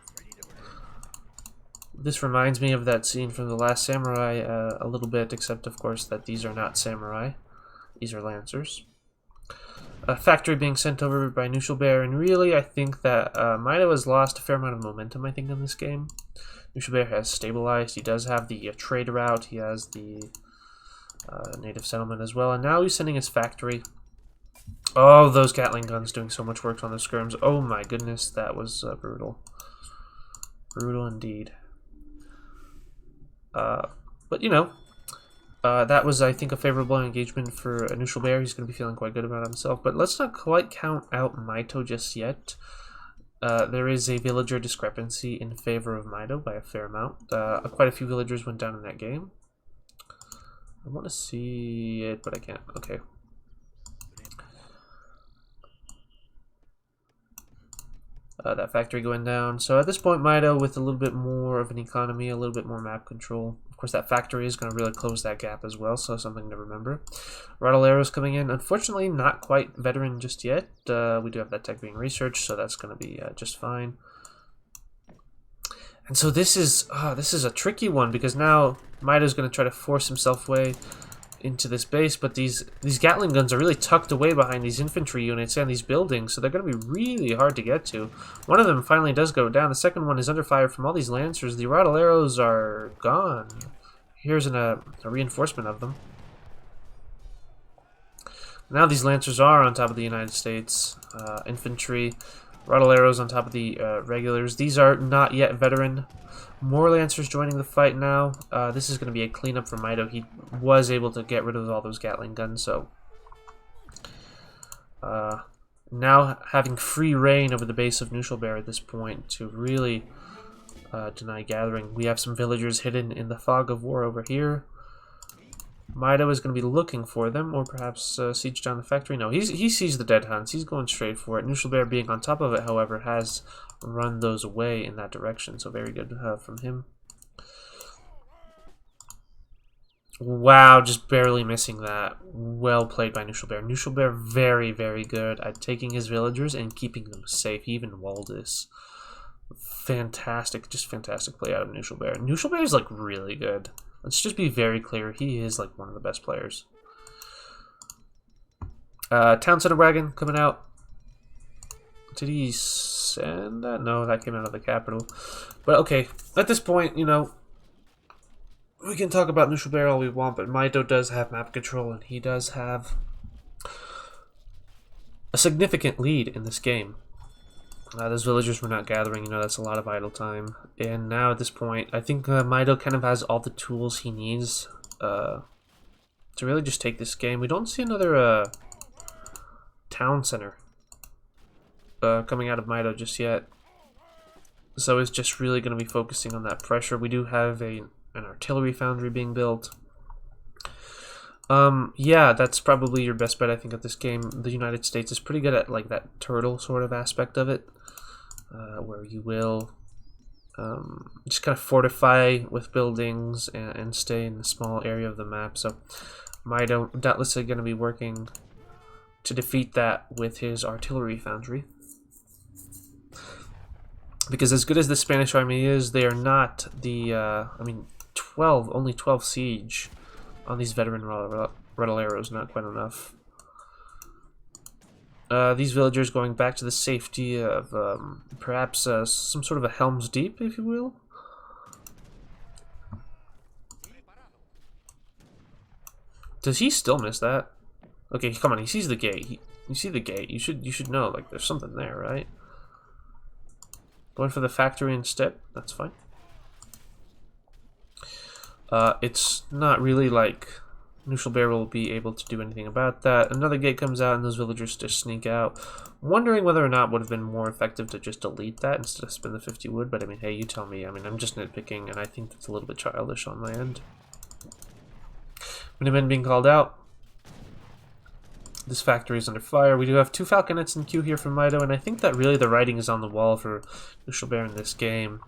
This reminds me of that scene from The Last Samurai a little bit, except, of course, that these are not samurai. These are Lancers. A factory being sent over by Knuschelbear, and really, I think that Mitoe has lost a fair amount of momentum, I think, in this game. Knuschelbear has stabilized. He does have the trade route. He has the native settlement as well, and now he's sending his factory. Oh, those Gatling guns doing so much work on the skirms. Oh my goodness, that was brutal. Brutal indeed. But, you know, that was, I think, a favorable engagement for Knuschelbear. He's going to be feeling quite good about himself. But let's not quite count out Mitoe just yet. There is a villager discrepancy in favor of Mitoe by a fair amount. Quite a few villagers went down in that game. I want to see it, but I can't. Okay. That factory going down. So at this point, Mitoe with a little bit more of an economy, a little bit more map control. Of course, that factory is going to really close that gap as well, so something to remember. Arrows coming in. Unfortunately, not quite veteran just yet. We do have that tech being researched, so that's going to be just fine. And so this is a tricky one, because now Mitoe's going to try to force himself way into this base, but these Gatling guns are really tucked away behind these infantry units and these buildings, so they're going to be really hard to get to. One of them finally does go down. The second one is under fire from all these Lancers. The arrows are gone. Here's a reinforcement of them. Now these Lancers are on top of the United States infantry. Arrows on top of the regulars. These are not yet veteran. More Lancers joining the fight now. This is going to be a cleanup for Mitoe. He was able to get rid of all those Gatling guns, so now having free reign over the base of Knuschelbear at this point to really deny gathering. We have some villagers hidden in the fog of war over here. Mitoe is going to be looking for them, or perhaps siege down the factory. No, he sees the dead hunts. He's going straight for it. Knuschelbear being on top of it, however, has run those away in that direction, so very good from him. Wow, just barely missing that. Well played by Knuschelbear. Knuschelbear very, very good at taking his villagers and keeping them safe. He even walled this. Fantastic, just fantastic play out of Knuschelbear. Knuschelbear is like really good. Let's just be very clear, he is like one of the best players. Town Center Wagon coming out. Did he send that? No, that came out of the capital. But okay, at this point, you know, we can talk about Knuschelbear all we want, but Mitoe does have map control, and he does have a significant lead in this game. Those villagers were not gathering, you know, that's a lot of idle time. And now at this point, I think Mitoe kind of has all the tools he needs to really just take this game. We don't see another town center coming out of Mitoe just yet. So it's just really going to be focusing on that pressure. We do have an artillery foundry being built. Yeah, that's probably your best bet, I think, at this game. The United States is pretty good at like that turtle sort of aspect of it, where you will just kind of fortify with buildings and stay in a small area of the map. So Mitoe doubtlessly going to be working to defeat that with his artillery foundry. Because as good as the Spanish army is, they are not the, I mean, only 12 siege on these veteran arrows, not quite enough. These villagers going back to the safety of perhaps some sort of a Helm's Deep, if you will. Does he still miss that? Okay, come on, he sees the gate. You see the gate. You should know, like, there's something there, right? Going for the factory instead. That's fine. It's not really like Knusch will be able to do anything about that. Another gate comes out and those villagers just sneak out. Wondering whether or not it would have been more effective to just delete that instead of spend the 50 wood, but I mean, hey, you tell me. I mean, I'm just nitpicking, and I think that's a little bit childish on my end. Minutemen being called out. This factory is under fire. We do have 2 falconets in queue here from Mitoe, and I think that really the writing is on the wall for Knusch in this game.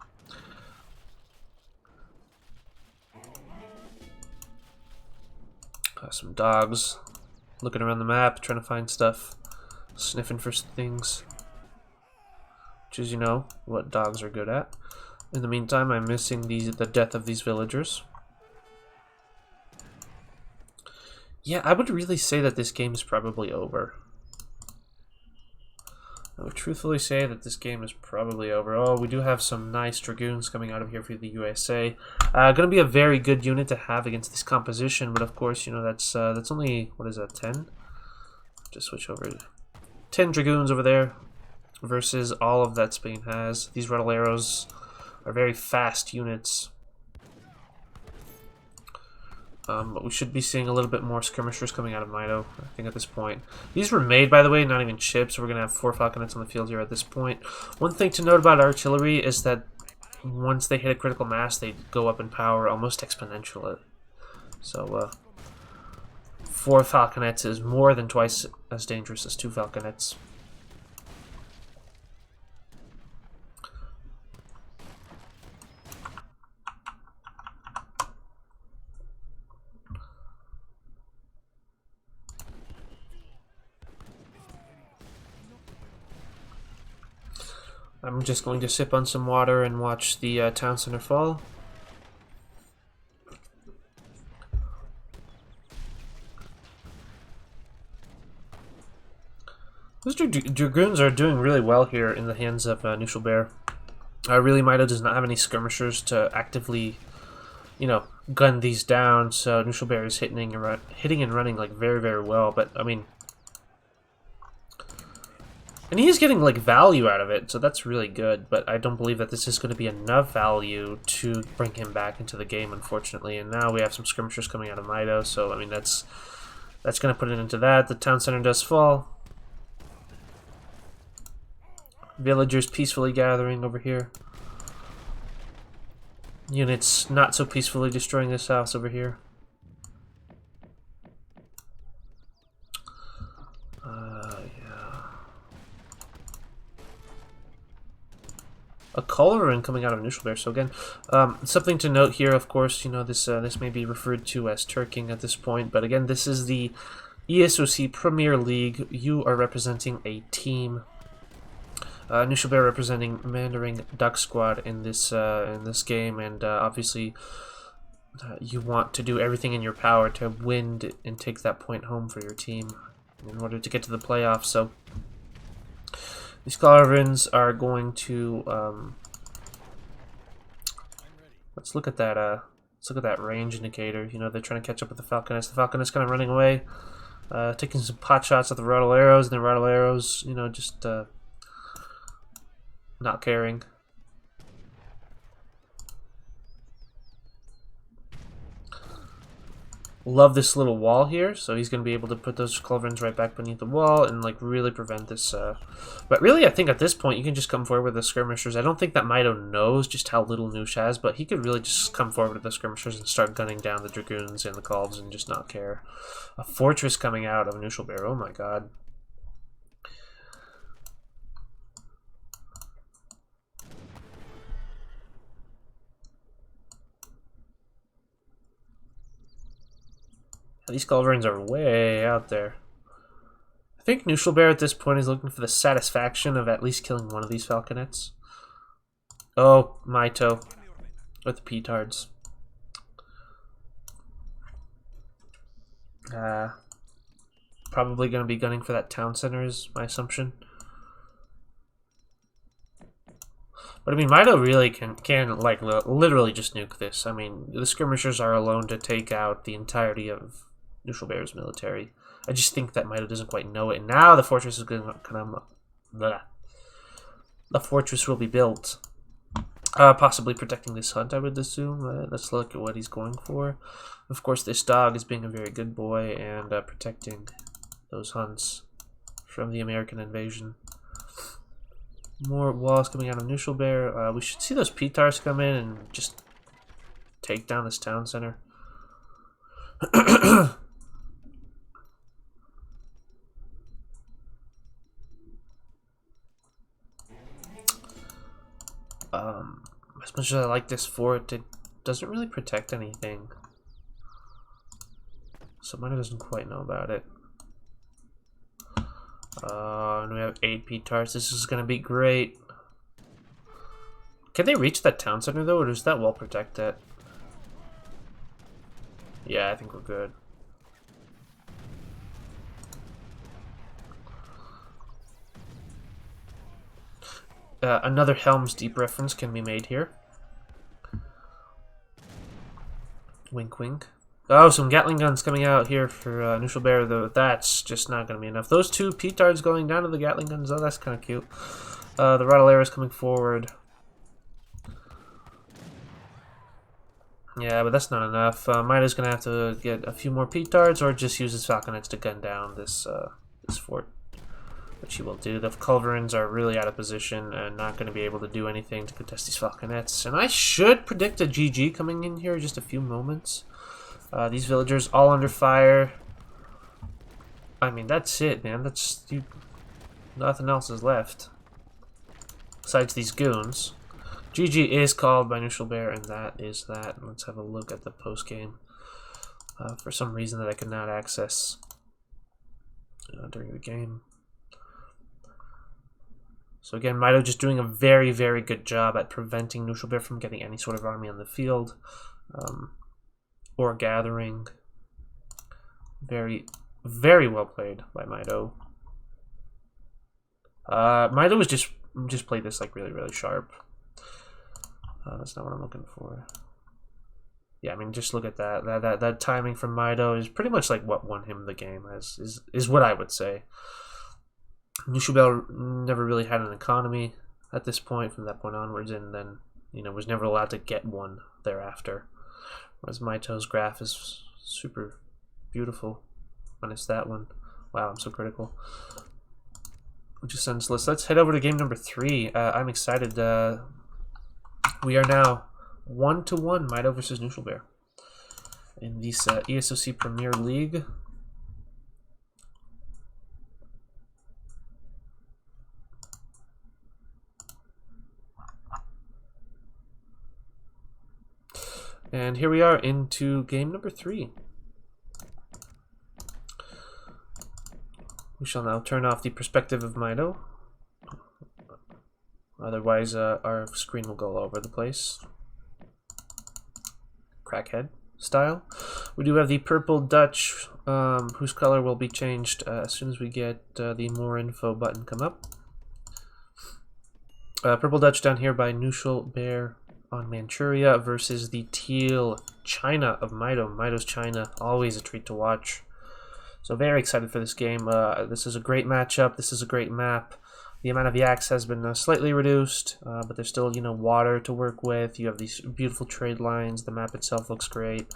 Some dogs looking around the map, trying to find stuff, sniffing for things, which is, you know, what dogs are good at. In the meantime, I'm missing the death of these villagers. Yeah, I would really say that this game is probably over. I would truthfully say that this game is probably over. Oh, we do have some nice Dragoons coming out of here for the USA. Going to be a very good unit to have against this composition, but of course, you know, that's only, what is that, 10? Just switch over. 10 Dragoons over there versus all of that Spain has. These Rattle Arrows are very fast units. But we should be seeing a little bit more skirmishers coming out of Mitoe, I think, at this point. These were made, by the way, not even shipped, so we're going to have 4 falconets on the field here at this point. One thing to note about artillery is that once they hit a critical mass, they go up in power almost exponentially. So, 4 falconets is more than twice as dangerous as 2 falconets. I'm just going to sip on some water and watch the town center fall. Those Dragoons are doing really well here in the hands of Knusch. Really, Mitoe does not have any skirmishers to actively, you know, gun these down, so Knusch is hitting and running like very, very well. But I mean, and he is getting like value out of it, so that's really good. But I don't believe that this is going to be enough value to bring him back into the game, unfortunately. And now we have some skirmishers coming out of Mitoe, so I mean that's going to put it into that. The town center does fall. Villagers peacefully gathering over here. Units not so peacefully destroying this house over here. Yeah. A culverin coming out of Knusch. So again, something to note here. Of course, you know this may be referred to as Turking at this point, but again, this is the ESOC Premier League. You are representing a team. Knusch representing Mandarin Duck Squad in this game, and obviously you want to do everything in your power to win and take that point home for your team in order to get to the playoffs. So these Culverins are going to let's look at that. Let's look at that range indicator. You know, they're trying to catch up with the Falconets. The Falconets kind of running away, taking some pot shots at the Rattle Arrows, and the Rattle Arrows, you know, just not caring. Love this little wall here, so he's going to be able to put those culverins right back beneath the wall and like really prevent this. But really, I think at this point you can just come forward with the skirmishers. I don't think that Mitoe knows just how little Knusch has, but he could really just come forward with the skirmishers and start gunning down the Dragoons and the Culves and just not care. A fortress coming out of Knusch. Oh my god. These Culverins are way out there. I think Knusch at this point is looking for the satisfaction of at least killing one of these Falconets. Oh, Mitoe with the petards. probably going to be gunning for that town center is my assumption. But I mean, Mitoe really can like literally just nuke this. I mean, the skirmishers are alone to take out the entirety of Neutral Bear's military. I just think that Mitoe doesn't quite know it. And now the fortress is going to come. The fortress will be built, possibly protecting this hunt, I would assume. Let's look at what he's going for. Of course, this dog is being a very good boy and protecting those hunts from the American invasion. More walls coming out of Neutral Bear. We should see those P-Tars come in and just take down this town center. As much as I like this fort, it doesn't really protect anything. So Mitoe doesn't quite know about it. And we have 8 P-Tars. This is going to be great. Can they reach that town center though, or does that wall protect it? Yeah, I think we're good. Another Helm's Deep reference can be made here. Wink, wink. Oh, some Gatling guns coming out here for Neutral Bear, though. That's just not going to be enough. Those 2 P-Tards going down to the Gatling guns, oh, that's kind of cute. The Rottleiera is coming forward. Yeah, but that's not enough. Mitoe's going to have to get a few more P-Tards or just use his Falconets to gun down this this fort, which he will do. The Culverins are really out of position and not going to be able to do anything to contest these Falconets. And I should predict a GG coming in here in just a few moments. These villagers all under fire. I mean, that's it, man. That's nothing else is left besides these goons. GG is called by Neutral Bear, and that is that. Let's have a look at the post game. For some reason that I could not access during the game. So again, Mitoe just doing a very, very good job at preventing Neutral Bear from getting any sort of army on the field. Or gathering. Very, very well played by Mitoe. Mitoe was just played this like really, really sharp. That's not what I'm looking for. Yeah, I mean, just look at that. That timing from Mitoe is pretty much like what won him the game. Is what I would say. Neutral Bear never really had an economy at this point. From that point onwards, and then was never allowed to get one thereafter. Whereas Mitoe's graph is super beautiful, minus that one. Wow, I'm so critical. Which is senseless. Let's head over to game number 3. I'm excited. We are now 1-1, Mitoe versus Neutral Bear in this ESOC Premier League. And here we are into game number 3. We shall now turn off the perspective of Mitoe. Otherwise, our screen will go all over the place. Crackhead style. We do have the purple Dutch, whose color will be changed as soon as we get the more info button come up. Purple Dutch down here by Neutral Bear on Manchuria versus the teal China of Mitoe. Mitoe's China, always a treat to watch. So very excited for this game. This is a great matchup. This is a great map. The amount of yaks has been slightly reduced, but there's still, water to work with. You have these beautiful trade lines. The map itself looks great.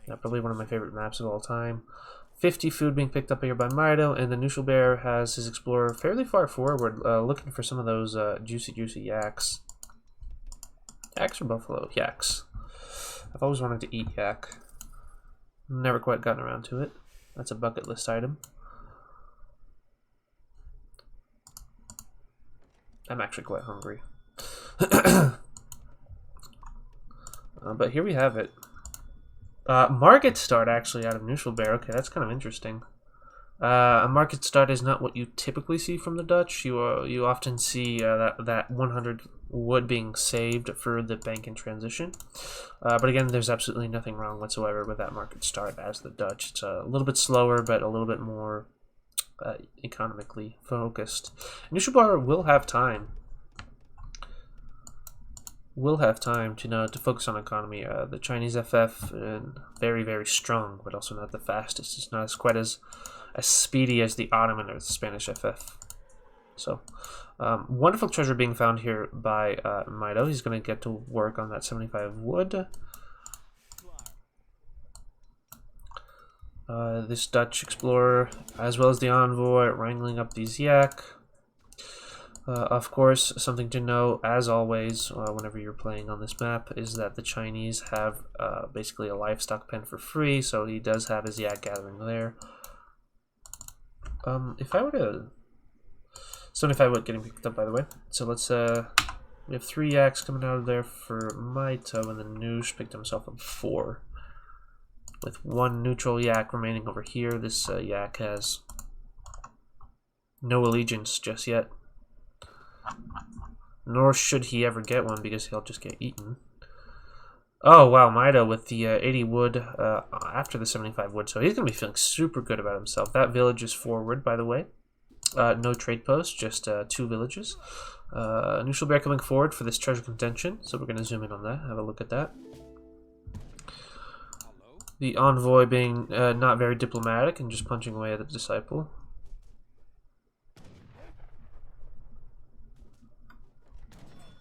Probably one of my favorite maps of all time. 50 food being picked up here by Mitoe, and the Neutral Bear has his explorer fairly far forward, looking for some of those juicy yaks. Yaks or buffalo? Yaks. I've always wanted to eat yak. Never quite gotten around to it. That's a bucket list item. I'm actually quite hungry. But here we have it. Market start actually out of Neutral Bear. Okay, that's kind of interesting. A market start is not what you typically see from the Dutch. You often see that 100 wood being saved for the bank in transition. But again, there's absolutely nothing wrong whatsoever with that market start as the Dutch. It's a little bit slower, but a little bit more economically focused. Nushubar will have time. To focus on economy. The Chinese FF very, very strong, but also not the fastest. It's not quite as speedy as the Ottoman or the Spanish FF. So, wonderful treasure being found here by Mitoe. He's going to get to work on that 75 wood. This Dutch explorer, as well as the envoy, wrangling up these yak. Of course, something to know, as always, whenever you're playing on this map, is that the Chinese have basically a livestock pen for free, so he does have his yak gathering there. If I were to... 75 wood getting picked up, by the way. So let's, we have 3 yaks coming out of there for Mitoe, and then Knusch picked himself up 4. With 1 neutral yak remaining over here, this yak has no allegiance just yet. Nor should he ever get one, because he'll just get eaten. Oh, wow, Mitoe with the 80 wood after the 75 wood, so he's going to be feeling super good about himself. That village is forward, by the way. No trade post, just 2 villages. Neutral Bear coming forward for this treasure contention, so we're going to zoom in on that, have a look at that. The envoy being not very diplomatic and just punching away at the disciple.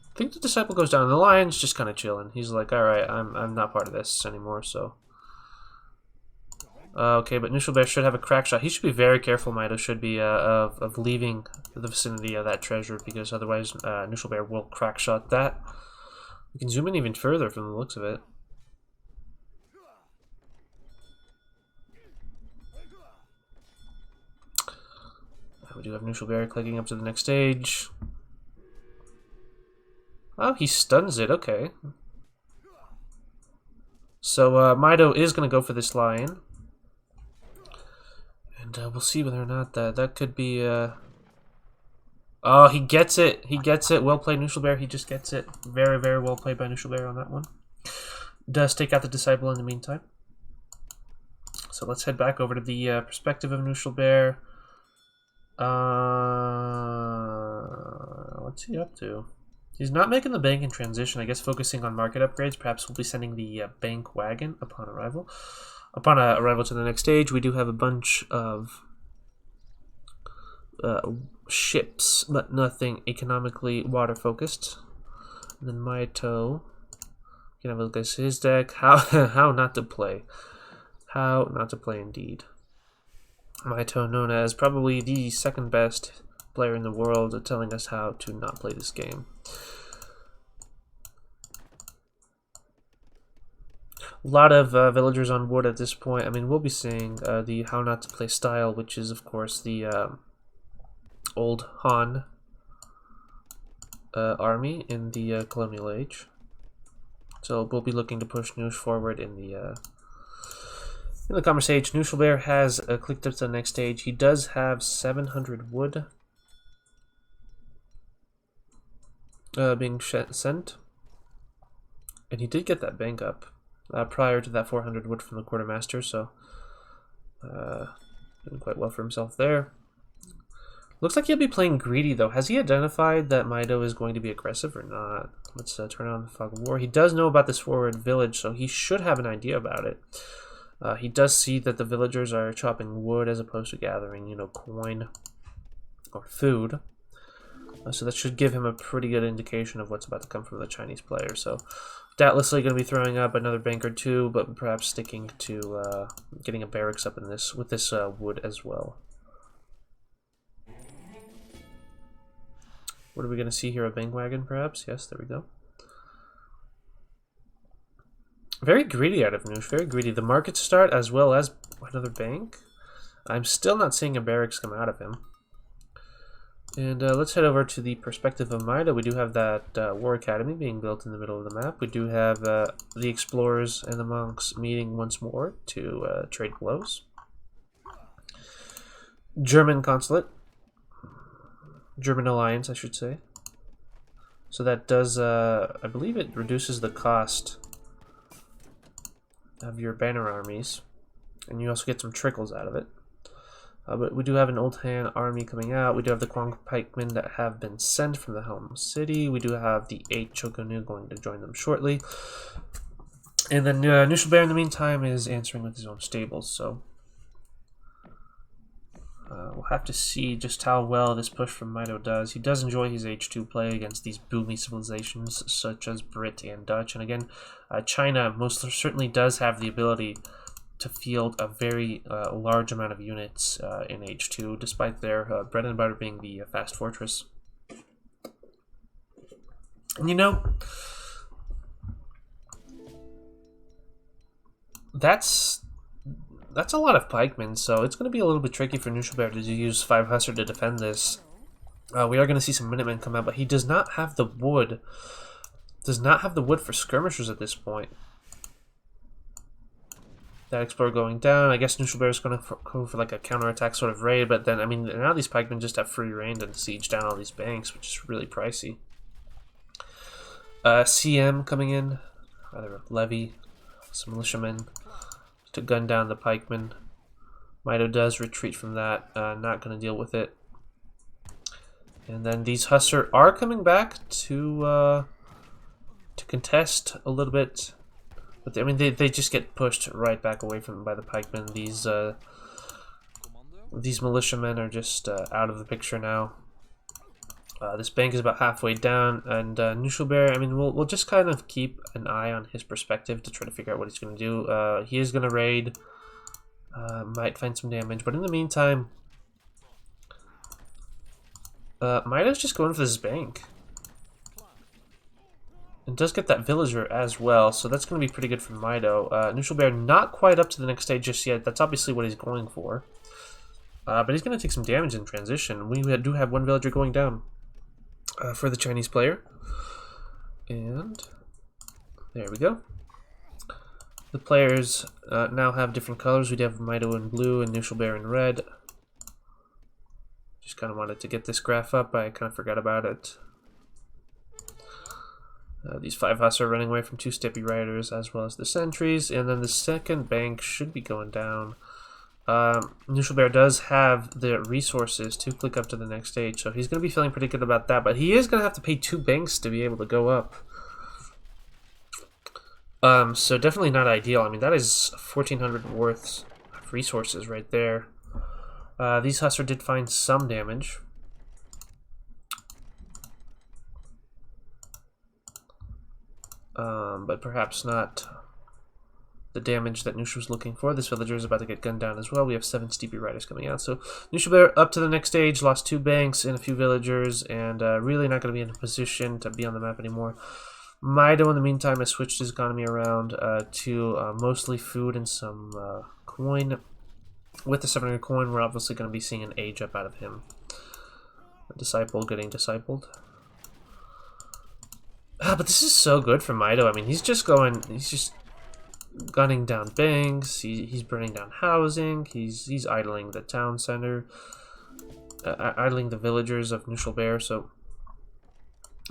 I think the disciple goes down. The lion's just kind of chilling. He's like, all right, I'm not part of this anymore. So, okay, but Neutral Bear should have a crack shot. He should be very careful. Mitoe should be of leaving the vicinity of that treasure, because otherwise Neutral Bear will crack shot that. We can zoom in even further from the looks of it. We do have Neutral Bear clicking up to the next stage. Oh, he stuns it. Okay. So Mitoe is going to go for this lion. And we'll see whether or not that could be... Oh, he gets it. He gets it. Well played, Neutral Bear. He just gets it. Very, very well played by Neutral Bear on that one. Does take out the disciple in the meantime. So let's head back over to the perspective of Neutral Bear. What's he up to? He's not making the bank in transition. I guess focusing on market upgrades. Perhaps we'll be sending the bank wagon upon arrival. Upon arrival to the next stage, we do have a bunch of ships, but nothing economically water focused. And then Mitoe can have a look at his deck. How not to play. How not to play indeed. Mitoe, known as probably the second best player in the world, telling us how to not play this game. A lot of villagers on board at this point. I mean, we'll be seeing the how not to play style, which is, of course, the old Han army in the colonial age. So we'll be looking to push Knusch forward in the commerce stage. Neutral Bear has clicked up to the next stage. He does have 700 wood being sent, and he did get that bank up prior to that 400 wood from the quartermaster, so doing quite well for himself there. Looks like he'll be playing greedy, though. Has he identified that Mitoe is going to be aggressive or not? Let's turn on the Fog of War. He does know about this forward village, so he should have an idea about it. He does see that the villagers are chopping wood as opposed to gathering, you know, coin or food. So that should give him a pretty good indication of what's about to come from the Chinese player. So doubtlessly going to be throwing up another bank or two, but perhaps sticking to getting a barracks up in this with this wood as well. What are we going to see here? A bank wagon, perhaps? Yes, there we go. Very greedy out of Knusch, very greedy. The market start as well as another bank. I'm still not seeing a barracks come out of him. And let's head over to the perspective of Mitoe. We do have that war academy being built in the middle of the map. We do have the explorers and the monks meeting once more to trade blows. German consulate. German alliance, I should say. So that does, I believe it reduces the cost of your banner armies. And you also get some trickles out of it. But we do have an Old Han army coming out. We do have the Quang pikemen that have been sent from the Helm City. We do have the 8 Chokonu going to join them shortly. And then Nushilbear in the meantime is answering with his own stables, so we'll have to see just how well this push from Mitoe does. He does enjoy his H2 play against these boomy civilizations such as Brit and Dutch. And again, China most certainly does have the ability to field a very large amount of units in H2, despite their bread and butter being the fast fortress. And you know, that's a lot of pikemen, so it's going to be a little bit tricky for Nushilbear to use 5 Hussar to defend this. We are going to see some Minutemen come out, but he does not have the wood. Does not have the wood for skirmishers at this point. That Explorer going down. I guess Nushilbear is going to go for like a counterattack sort of raid, but then, I mean, now these pikemen just have free reign to siege down all these banks, which is really pricey. CM coming in. Rather, levy. Some militiamen to gun down the pikemen. Mitoe does retreat from that, not going to deal with it. And then these Hussar are coming back to contest a little bit, but I mean they just get pushed right back away from by the pikemen. These militiamen are just out of the picture now. This bank is about halfway down, and Nushilbear, I mean, we'll just kind of keep an eye on his perspective to try to figure out what he's going to do. He is going to raid, might find some damage, but in the meantime, Mitoe's just going for this bank. And does get that villager as well, so that's going to be pretty good for Mitoe. Nushilbear not quite up to the next stage just yet. That's obviously what he's going for. But he's going to take some damage in transition. We do have one villager going down. For the Chinese player, and there we go. The players now have different colors. We have Mitoe in blue and Nushilbear in red. Just kind of wanted to get this graph up. I kind of forgot about it. These 5 Hussar are running away from 2 Steppe Riders as well as the sentries, and then the second bank should be going down. Nushilbear does have the resources to click up to the next stage, so he's going to be feeling pretty good about that, but he is going to have to pay 2 banks to be able to go up. So definitely not ideal. I mean, that is 1,400 worth of resources right there. These Hussar did find some damage. But perhaps not the damage that Knusch was looking for. This villager is about to get gunned down as well. We have 7 Steppe Riders coming out. So Nushilbear up to the next stage, lost 2 banks and a few villagers, and really not going to be in a position to be on the map anymore. Mitoe, in the meantime, has switched his economy around to mostly food and some coin. With the 700 coin, we're obviously going to be seeing an age up out of him. A disciple getting discipled. But this is so good for Mitoe. I mean, he's just gunning down banks, he's burning down housing, he's idling the town center, idling the villagers of Nushilbear, so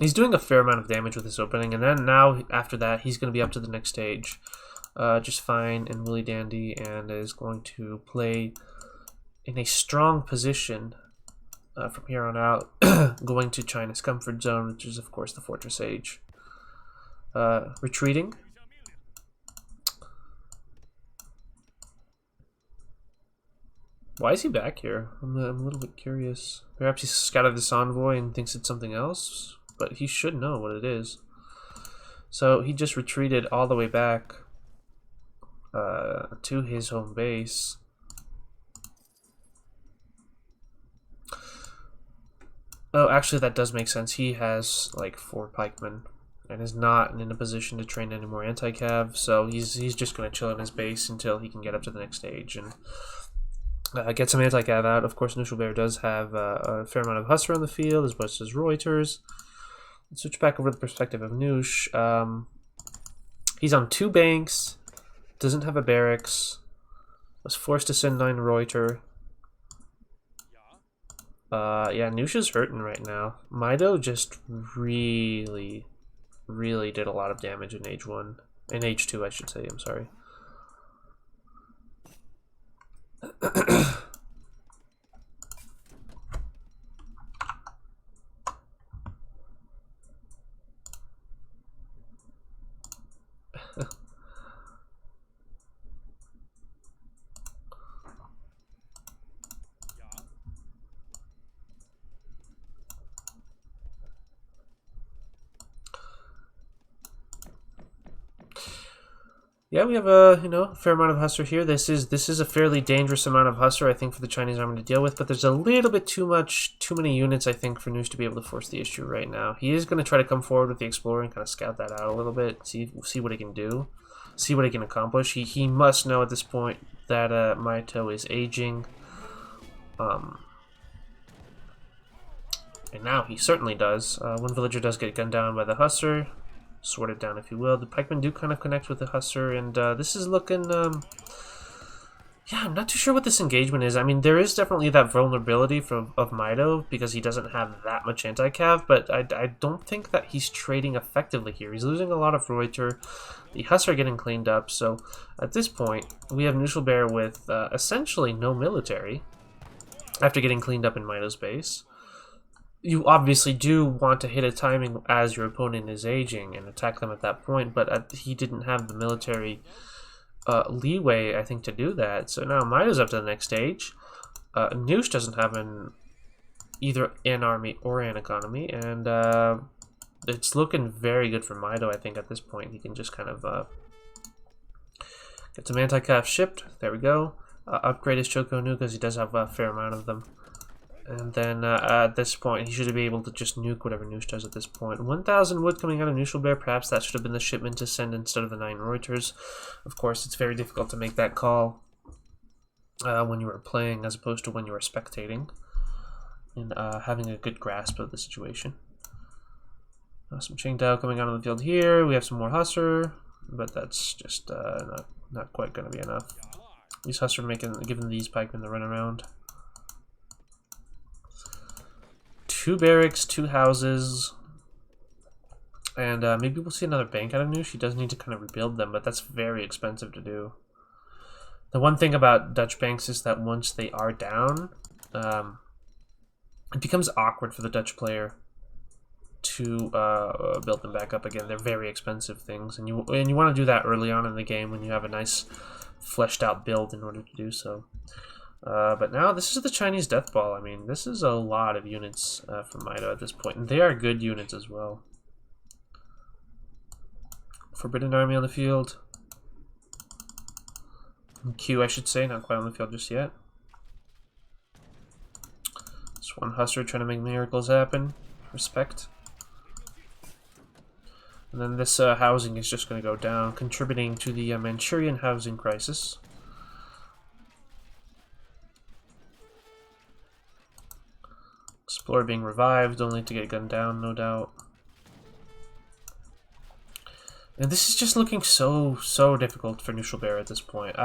he's doing a fair amount of damage with this opening, and then now after that he's going to be up to the next stage just fine and willy dandy, and is going to play in a strong position from here on out, going to China's comfort zone, which is of course the Fortress Age. Retreating. Why is he back here? I'm a little bit curious. Perhaps he's scouted this envoy and thinks it's something else, but he should know what it is. So he just retreated all the way back to his home base. Oh, actually that does make sense. He has like 4 pikemen and is not in a position to train any more anti-cav, so he's just going to chill in his base until he can get up to the next stage and get some anti-cav out. Of course, Nushilbear does have a fair amount of Hussar on the field, as well as his Reuters. Let's switch back over to the perspective of Knusch. He's on 2 banks, doesn't have a barracks, was forced to send 9 Reuter. Yeah, Knusch is hurting right now. Mitoe just really did a lot of damage in H1. In H2, I should say, I'm sorry. Yeah, we have a fair amount of Hussar here. This is a fairly dangerous amount of Hussar, I think, for the Chinese army to deal with. But there's a little bit too many units, I think, for Knusch to be able to force the issue right now. He is going to try to come forward with the Explorer and kind of scout that out a little bit, see what he can do, see what he can accomplish. He must know at this point that Mitoe is aging. And now he certainly does. One villager does get gunned down by the Hussar. Sorted down, if you will. The pikemen do kind of connect with the Hussar, and this is looking... yeah, I'm not too sure what this engagement is. I mean, there is definitely that vulnerability of Mitoe, because he doesn't have that much anti-cav, but I don't think that he's trading effectively here. He's losing a lot of Reuter. The Hussar are getting cleaned up, so at this point, we have Nuschelbeer with essentially no military, after getting cleaned up in Mitoe's base. You obviously do want to hit a timing as your opponent is aging and attack them at that point, but he didn't have the military leeway, I think, to do that. So now Mitoe's up to the next stage. Knusch doesn't have either an army or an economy, and it's looking very good for Mitoe, I think, at this point. He can just kind of get some anti-cav shipped. There we go. Upgrade his Choko-Nu because he does have a fair amount of them. And then at this point, he should be able to just nuke whatever Knusch does at this point. 1,000 wood coming out of Nuschelbeer. Perhaps that should have been the shipment to send instead of the 9 Reuters. Of course, it's very difficult to make that call when you are playing as opposed to when you are spectating and having a good grasp of the situation. Some Qingdao coming out on the field here. We have some more Hussar, but that's just not quite going to be enough. These Hussar giving these pikemen the runaround. 2 barracks, 2 houses, and maybe we'll see another bank out of Knusch. He does need to kind of rebuild them, but that's very expensive to do. The one thing about Dutch banks is that once they are down, it becomes awkward for the Dutch player to build them back up again. They're very expensive things, and you want to do that early on in the game when you have a nice fleshed out build in order to do so. But now this is the Chinese Death Ball. I mean, this is a lot of units from Mitoe at this point, and they are good units as well. Forbidden Army on the field. Q, I should say, not quite on the field just yet. This one Hussar trying to make miracles happen. Respect. And then this housing is just going to go down, contributing to the Manchurian housing crisis. Explorer being revived, only to get gunned down, no doubt. And this is just looking so difficult for Nuschelbeer at this point.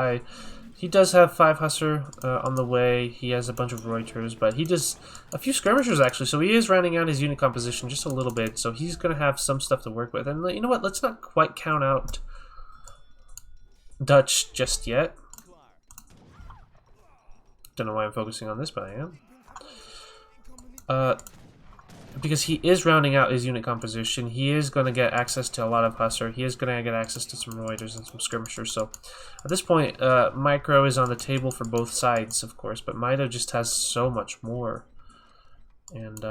He does have 5 Hussar on the way. He has a bunch of Reuters, but he does a few skirmishers actually. So he is rounding out his unit composition just a little bit. So he's going to have some stuff to work with. And you know what? Let's not quite count out Dutch just yet. Don't know why I'm focusing on this, but I am. Because he is rounding out his unit composition, he is going to get access to a lot of Hussar. He is going to get access to some Reuters and some skirmishers. So at this point, Micro is on the table for both sides, of course, but Mitoe just has so much more, and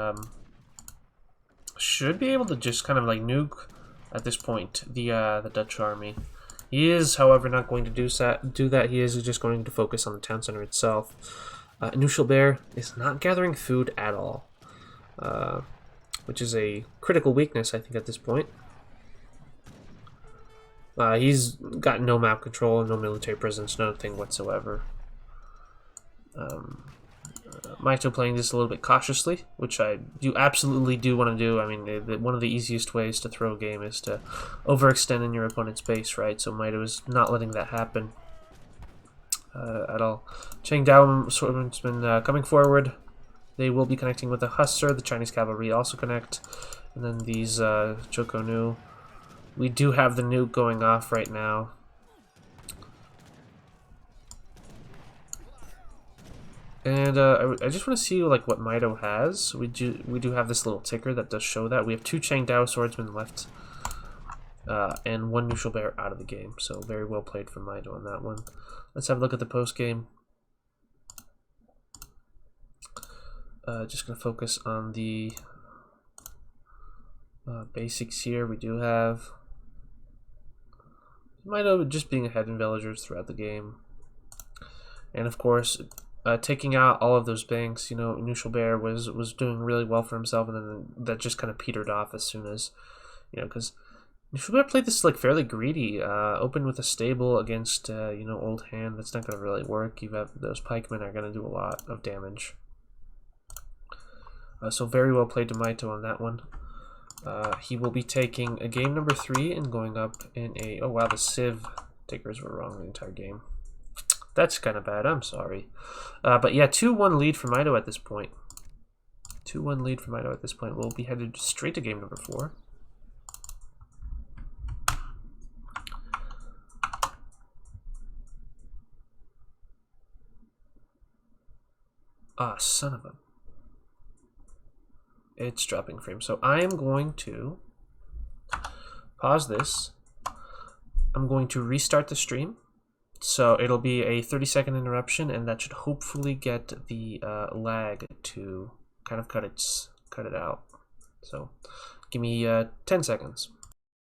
should be able to just kind of like nuke at this point the Dutch army. He is, however, not going to do that. He is just going to focus on the town center itself. Nuschelbeer is not gathering food at all, which is a critical weakness, I think, at this point. He's got no map control, no military presence, nothing whatsoever. Mitoe playing this a little bit cautiously, which I absolutely do want to do. I mean, one of the easiest ways to throw a game is to overextend in your opponent's base, right? So Mitoe is not letting that happen at all. Qingdao swordsmen coming forward. They will be connecting with the Hussar. The Chinese cavalry also connect. And then these Choko-Nu. We do have the nuke going off right now. And I just want to see like what Mitoe has. We do have this little ticker that does show that. We have 2 Qingdao swordsmen left. And 1 Nuschelbeer out of the game. So very well played from Mitoe on that one. Let's have a look at the post game. Just going to focus on the basics here. We do have Mitoe just being ahead in villagers throughout the game. And of course, taking out all of those banks, you know, Knusch Bear was doing really well for himself, and then that just kind of petered off as soon as, you know, because Knusch Bear played this like fairly greedy, open with a stable against, you know, old hand. That's not going to really work. You have those pikemen are going to do a lot of damage. So very well played to Mitoe on that one. He will be taking a game number 3 and going up in a... Oh wow, the Civ takers were wrong the entire game. That's kind of bad, I'm sorry. But yeah, 2-1 lead for Mitoe at this point. 2-1 lead for Mitoe at this point. We'll be headed straight to game number 4. Ah, son of a... It's dropping frame. So I am going to pause this. I'm going to restart the stream. So it'll be a 30-second interruption, and that should hopefully get the lag to kind of cut it out. So give me 10 seconds.